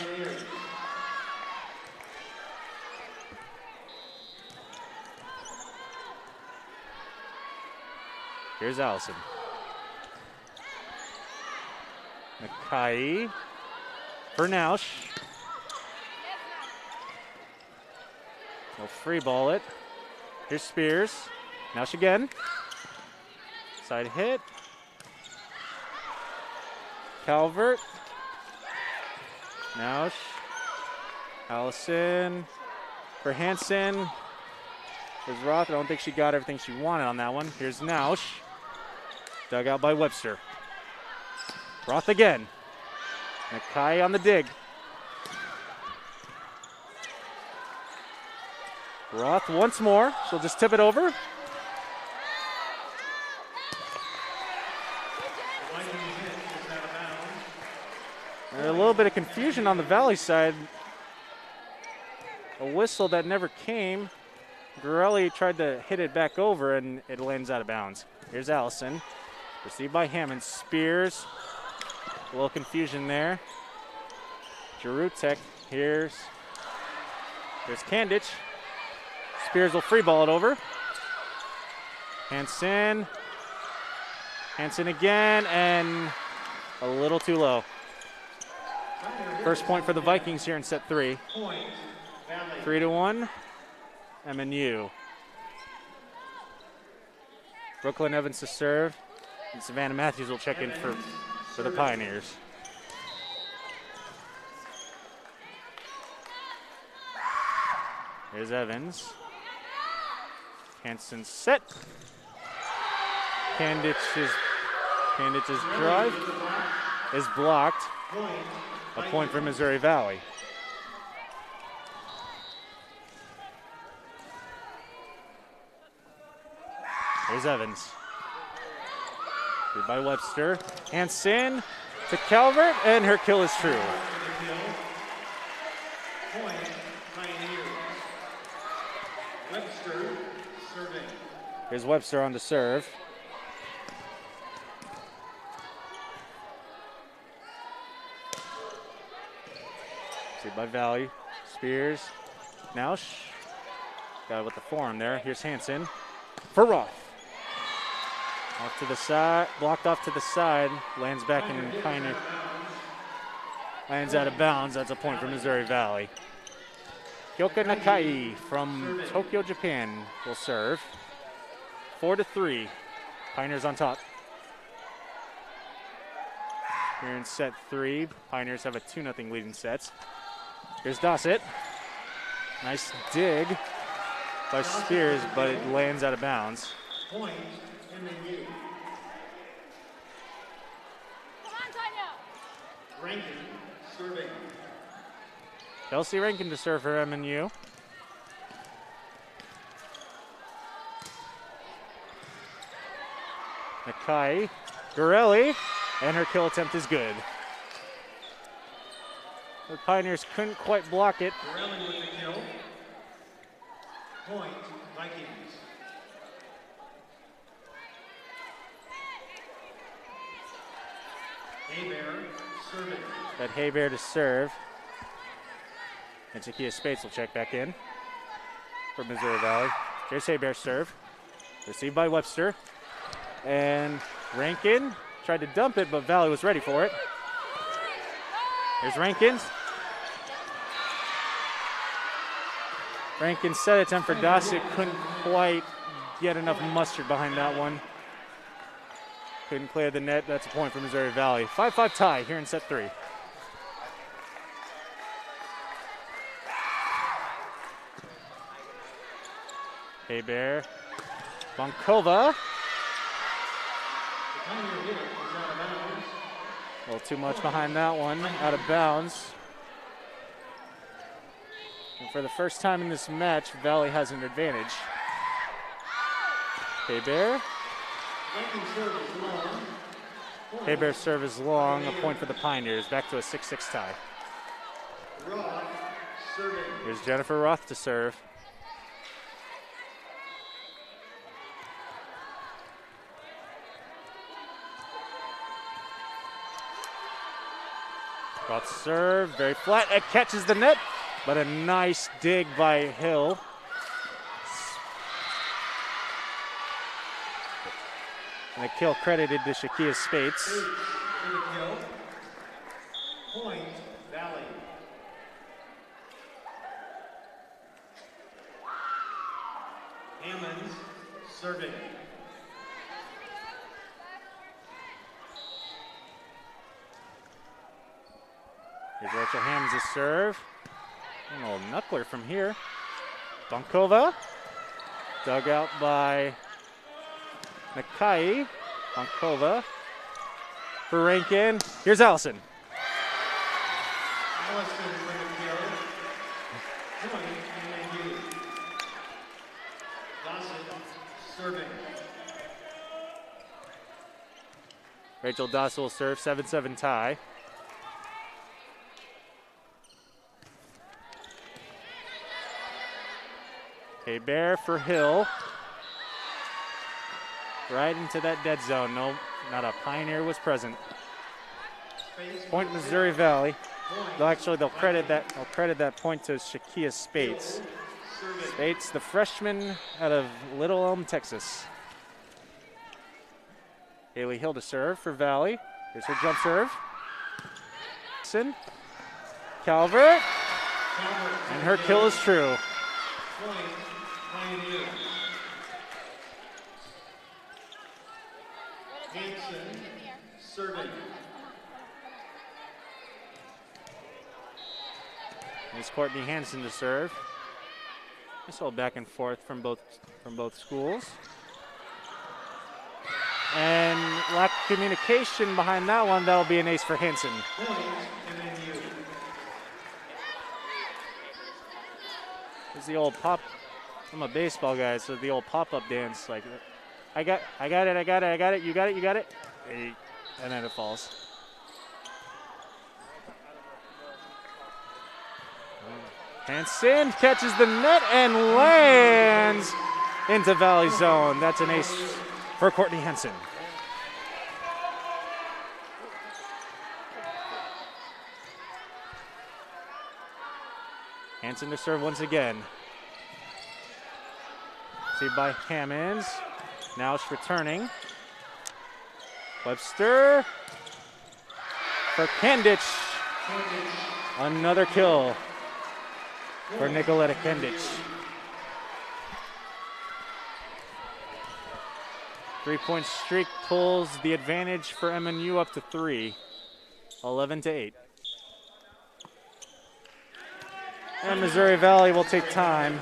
Speaker 1: Here's Allison. Nakai for Nausch. They'll free ball it. Here's Spears. Nausch again. Side hit. Calvert. Nausch. Allison for Hansen. There's Roth. I don't think she got everything she wanted on that one. Here's Nausch. Dug out by Webster. Roth again. Nakai on the dig. Roth once more. She'll just tip it over. And a little bit of confusion on the Valley side. A whistle that never came. Gorelli tried to hit it back over, and it lands out of bounds. Here's Allison. Received by Hammond. Spears. A little confusion there. Jarutek. Here's Kandich. Spears will free ball it over. Hansen. Hansen again, and a little too low. First point for the Vikings here in set 3. 3-1, MNU. Brooklyn Evans to serve, and Savannah Matthews will check in for the Pioneers. Here's Evans. Hansen set. Kandich's drive is blocked. A point for Missouri Valley. Here's Evans. Good by Webster. Hansen to Calvert, and her kill is true. Here's Webster on to serve. Saved by Valley. Spears. Now got it with the forearm there. Here's Hansen for Roth. Off to the side, blocked off to the side, lands back in Pioneer. Lands out of bounds. That's a point for Missouri Valley. Kyoka Nakai from Tokyo, Japan will serve. 4-3. Pioneers on top. Here in set 3, Pioneers have a 2-0 lead in sets. Here's Dossett. Nice dig by Spears, but it lands out of bounds.
Speaker 3: Come on, Tanya.
Speaker 2: Rankin serving.
Speaker 1: Kelsey Rankin to serve for MNU. Nakai, Gorelli, and her kill attempt is good. The Pioneers couldn't quite block it.
Speaker 2: Gorelli with the kill. Point, Vikings. Haybear serving.
Speaker 1: Got Haybear to serve. And Takia Spates will check back in for Missouri Valley. Here's Haybear's serve. Received by Webster. And Rankin tried to dump it, but Valley was ready for it. Here's Rankin. Rankin's set attempt for Dossett. Couldn't quite get enough mustard behind that one. Couldn't clear the net. That's a point for Missouri Valley. 5-5 tie here in set 3. Haybear. Bonkova. A little too much behind that one. Out of bounds. And for the first time in this match, Valley has an advantage. Haybear. Haybear's serve is long. A point for the Pioneers. Back to a 6-6 tie. Here's Jennifer Roth to serve. Roth serve, very flat. It catches the net, but a nice dig by Hill. And a kill credited to Shakia Spates.
Speaker 2: Point, Valley. Hammonds serving.
Speaker 1: Here's Rachel Hammonds' serve. And a little knuckler from here. Bonkova. Dug out by Nakai. Bonkova. For Rankin. Here's Allison.
Speaker 2: Allison with the kill. Point, MNU.
Speaker 1: Rachel Doss will serve, 7-7 tie. Bear for Hill. Right into that dead zone. No, not a Pioneer was present. Point Missouri Valley. They'll credit that point to Shakia Spates. Spates, the freshman out of Little Elm, Texas. Haley Hill to serve for Valley. Here's her jump serve. Calvert. And her kill is true.
Speaker 2: Hanson serving.
Speaker 1: It's Courtney Hanson to serve. This all back and forth from both schools. And lack of communication behind that one. That'll be an ace for Hanson. It's the old pop. I'm a baseball guy, so the old pop-up dance, like, I got it, you got it. And then it falls. Hanson catches the net and lands into Valley zone. That's an ace for Courtney Hanson. Hanson to serve once again. Received by Hammonds. Now it's returning. Webster for Kendich. Another kill for Nicoletta Kendich. 3-point streak pulls the advantage for MNU up to 3. 11-8. And Missouri Valley will take time.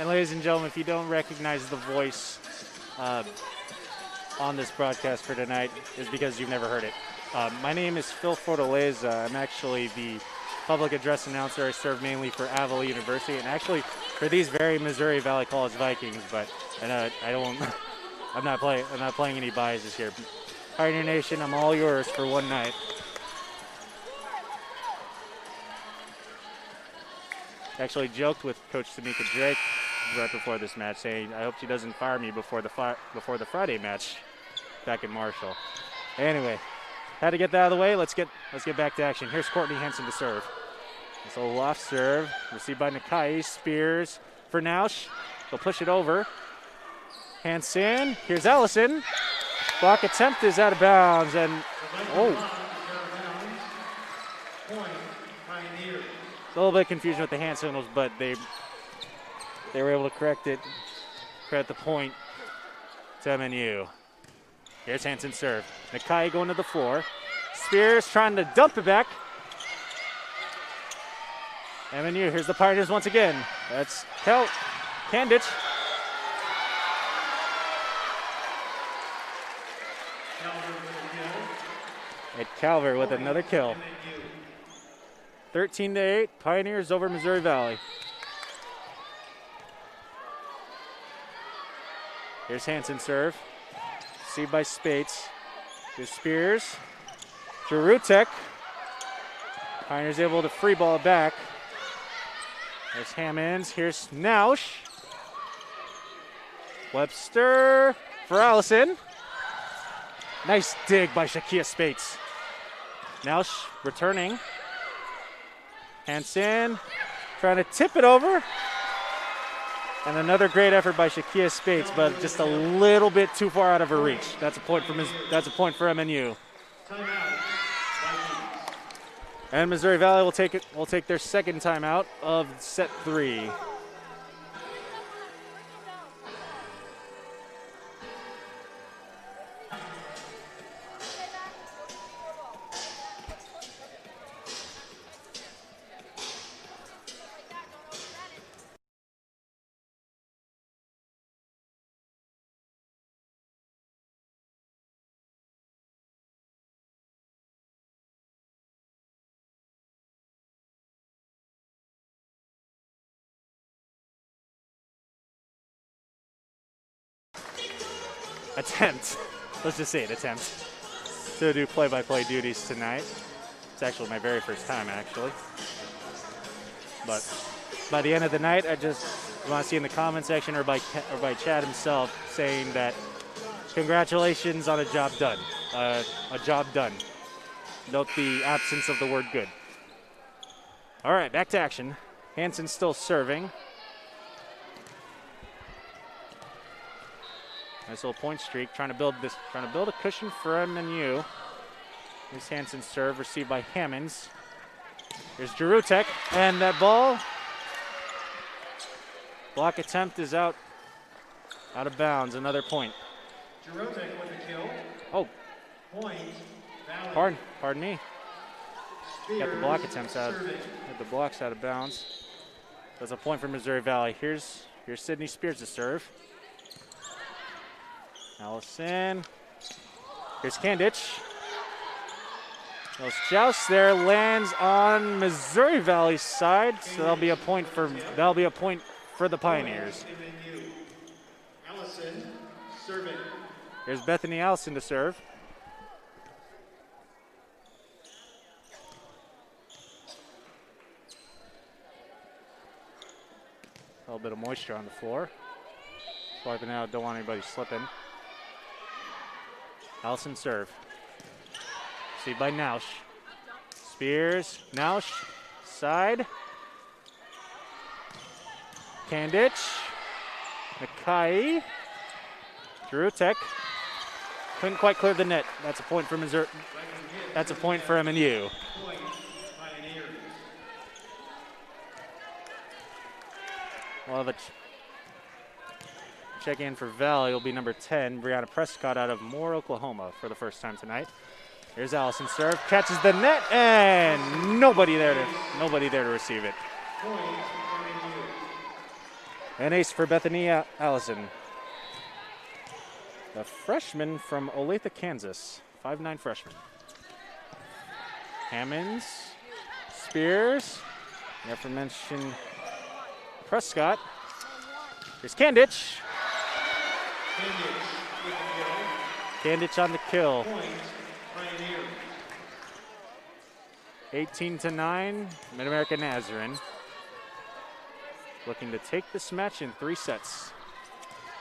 Speaker 1: And ladies and gentlemen, if you don't recognize the voice on this broadcast for tonight, is because you've never heard it. My name is Phil Fortaleza. I'm actually the public address announcer. I serve mainly for Avila University, and actually for these very Missouri Valley College Vikings. But I'm not playing any biases here. Pioneer Nation, I'm all yours for one night. Actually joked with Coach Tamika Drake right before this match, saying I hope she doesn't fire me before the Friday match back in Marshall. Anyway, had to get that out of the way. Let's get back to action. Here's Courtney Hanson to serve. It's a loft serve received by Nakai. Spears for Nausch. They'll push it over. Hanson. Here's Allison. Block attempt is out of bounds, and a little bit of confusion with the hand signals, but they were able to correct the point to MNU. Here's Hanson's serve. Nakai going to the floor. Spears trying to dump it back. MNU, here's the Pioneers once again. That's Candich. Ed Calvert with another kill. 13-8, Pioneers over Missouri Valley. Here's Hanson's serve. Received by Spates. Here's Spears. Jarutek. Pioneers able to free ball it back. There's Hammonds. Here's Nausch. Webster for Allison. Nice dig by Shakia Spates. Nausch returning. Hanson trying to tip it over. And another great effort by Shakia Spates, but just a little bit too far out of her reach. That's a point for MNU. And Missouri Valley will take their second timeout of set 3. attempt, let's just say it, attempt, to do play-by-play duties tonight. It's actually my very first time, actually. But by the end of the night, I just want to see in the comment section or by Chad himself saying that congratulations on a job done. A job done. Note the absence of the word good. All right, back to action. Hansen still serving. Nice little point streak, trying to build a cushion for MNU. Here's Hansen's serve, received by Hammonds. Here's Jarutek, and that ball. Block attempt is out of bounds. Another point.
Speaker 2: Jarutek with the kill.
Speaker 1: Oh.
Speaker 2: Point. Valley.
Speaker 1: Pardon me. Got the block attempts out. Got the blocks out of bounds. That's a point for Missouri Valley. Here's Sydney Spears to serve. Allison. Here's Kandich. Those jousts there lands on Missouri Valley's side, so that'll be a point for the Pioneers.
Speaker 2: Allison serving.
Speaker 1: Here's Bethany Allison to serve. A little bit of moisture on the floor. Swiping out, don't want anybody slipping. Allison serve. Received by Nausch. Spears, Nausch, side. Kandich, Nakai, Jarutek. Couldn't quite clear the net. That's a point for Missouri. That's a point for MNU. We'll have a check in for Valley. Will be number 10, Brianna Prescott out of Moore, Oklahoma, for the first time tonight. Here's Allison serve, catches the net, and nobody there to receive it. An ace for Bethany Allison, a freshman from Olathe, Kansas, 5'9" freshman. Hammonds, Spears, the aforementioned Prescott. Here's Kandich. Kandich on the kill. 18-9, Mid-America Nazarene. Looking to take this match in 3 sets.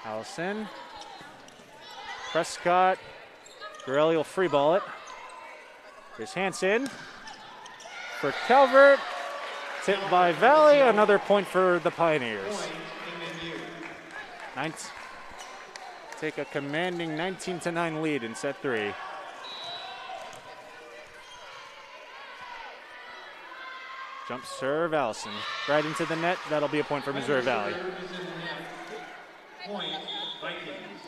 Speaker 1: Allison, Prescott, Gorelli will free ball it. Here's Hansen for Calvert. Tipped by Valley, another point for the Pioneers. Take a commanding 19-9 lead in set 3. Jump serve, Allison. Right into the net. That'll be a point for Missouri Valley.
Speaker 2: Point, Vikings.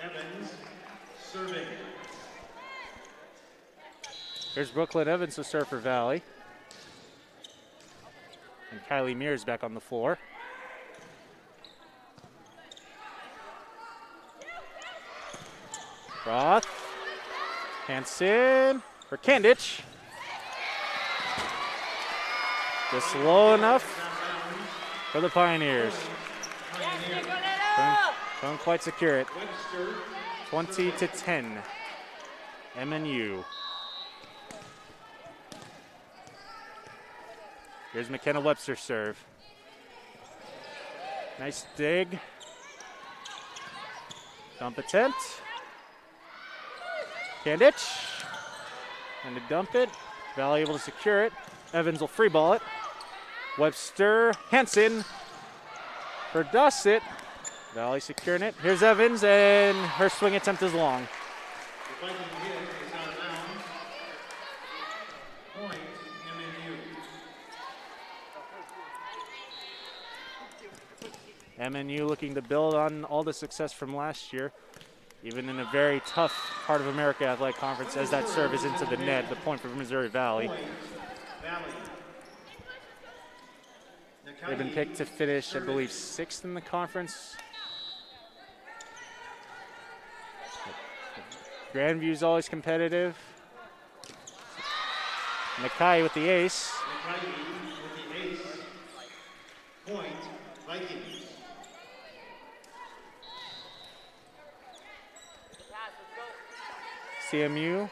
Speaker 2: Evans serving.
Speaker 1: Here's Brooklyn Evans to serve for Valley. And Kylie Mears back on the floor. Roth. Hansen for Kandich. Just low enough for the Pioneers. Don't quite secure it. 20-10. MNU. Here's McKenna Webster serve. Nice dig. Dump attempt. Kandich. And to dump it. Valley able to secure it. Evans will free ball it. Webster, Hansen for Dossett. Valley securing it. Here's Evans, and her swing attempt is long.
Speaker 2: The Viking hit is out of bounds. Point, MNU.
Speaker 1: MNU looking to build on all the success from last year, even in a very tough Heart of America Athletic Conference, as that serve is into the net. The point for Missouri Valley. They've been picked to finish, I believe, 6th in the conference. Grandview's always competitive. Nakai with the ace.
Speaker 2: Point, Vikings.
Speaker 1: CMU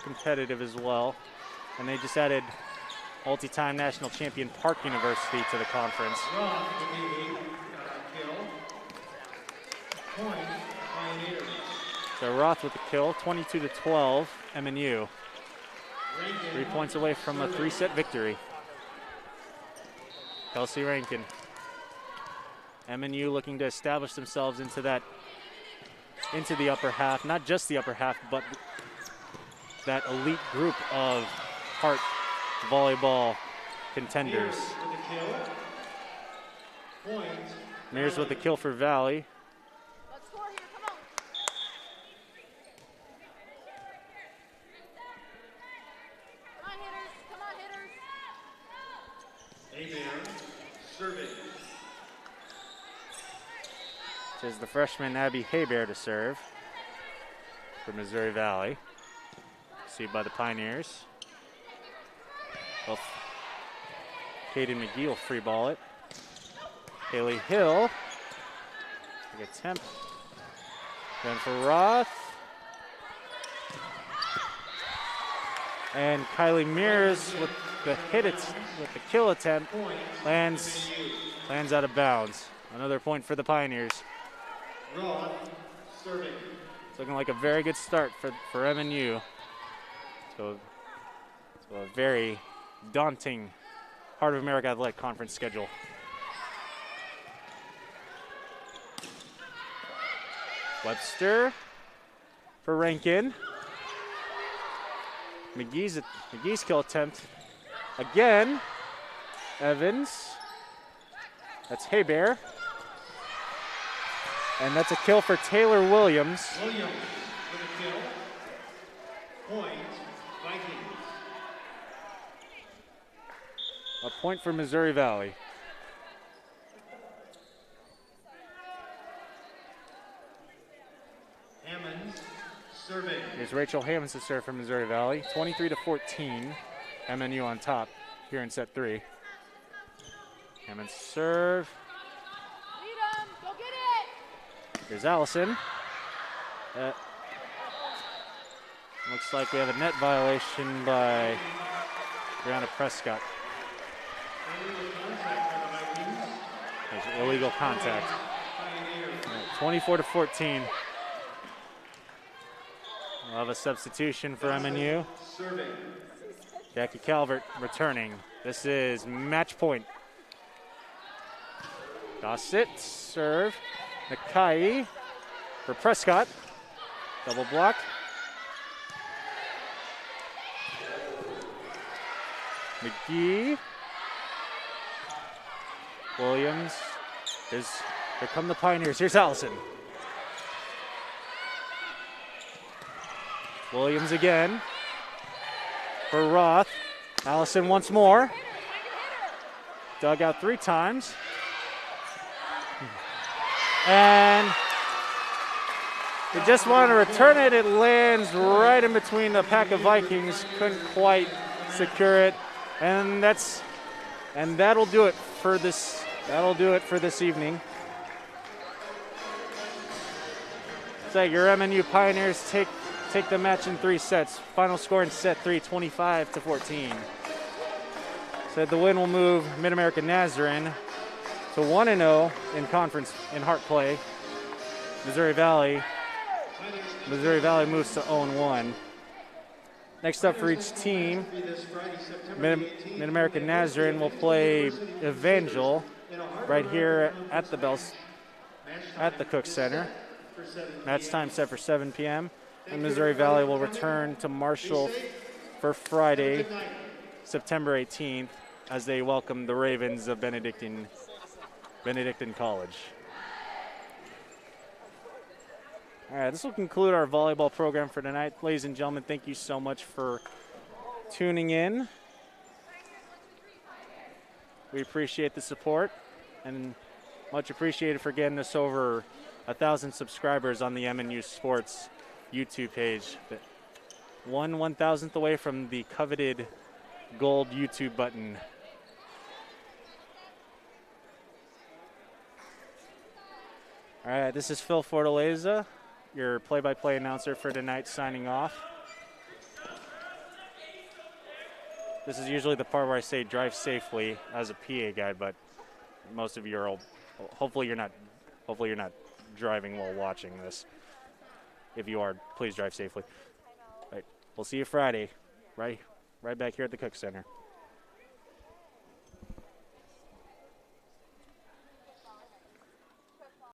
Speaker 1: competitive as well. And they just added multi-time national champion Park University to the conference.
Speaker 2: Roth with the kill. Point, Pioneers.
Speaker 1: So Roth with the kill, 22-12, MNU.
Speaker 2: Rankin.
Speaker 1: 3 points away from a 3-set victory. Kelsey Rankin. MNU looking to establish themselves into the upper half, not just the upper half, but that elite group of Hart volleyball contenders.
Speaker 2: Mears with the kill. Point,
Speaker 1: Mears with the kill for Valley.
Speaker 3: Let's score here. Come on. Come on, hitters. Come on, hitters.
Speaker 2: Abear, serving.
Speaker 1: It is the freshman Abby Hebert to serve for Missouri Valley. Received by the Pioneers. Both Kaden McGee will free ball it. Haley Hill. Big attempt. Then for Roth. And Kylie Mears with the with the kill attempt lands out of bounds. Another point for the Pioneers.
Speaker 2: Roth, serving.
Speaker 1: It's looking like a very good start for MNU. So a very daunting Heart of America Athletic Conference schedule. Webster for Rankin. McGee's kill attempt again. Evans. That's Hebert. And that's a kill for Taylor Williams.
Speaker 2: Williams with a kill. Point, Vikings.
Speaker 1: A point for Missouri Valley.
Speaker 2: Hammonds, serving.
Speaker 1: Here's Rachel Hammonds to serve for Missouri Valley. 23-14. MNU on top here in set 3. Hammonds serve.
Speaker 3: Lead 'em. Go get it.
Speaker 1: Here's Allison. Looks like we have a net violation by Brianna Prescott.
Speaker 2: Illegal contact by the Vikings.
Speaker 1: There's illegal contact.
Speaker 2: Pioneers.
Speaker 1: 24-14. We'll have a substitution for MNU.
Speaker 2: Serving.
Speaker 1: Jackie Calvert returning. This is match point. Gossett, serve. Nakai for Prescott. Double block. McGee. Williams. Here come the Pioneers. Here's Allison. Williams again. For Roth. Allison once more. Dug out 3 times. And they just want to return it. It lands right in between the pack of Vikings. Couldn't quite secure it. And that'll do it for this. That'll do it for this evening. So your MNU Pioneers take the match in 3 sets. Final score in set 3, 25-14. So the win will move Mid-American Nazarene to 1-0 in conference in Hart play. Missouri Valley moves to 0-1. Next up for each team, Mid-American Nazarene will play Evangel right here at the Cook Center. Match time set for 7 p.m. And Missouri Valley will return to Marshall for Friday, September 18th, as they welcome the Ravens of Benedictine College. All right, this will conclude our volleyball program for tonight. Ladies and gentlemen, thank you so much for tuning in. We appreciate the support and much appreciated for getting us over 1,000 subscribers on the MNU Sports YouTube page. But 1/1000th away from the coveted gold YouTube button. All right, this is Phil Fortaleza, your play-by-play announcer for tonight, signing off. This is usually the part where I say drive safely as a PA guy, but most of you are hopefully you're not driving while watching this. If you are, please drive safely. All right, we'll see you Friday, right back here at the Cook Center.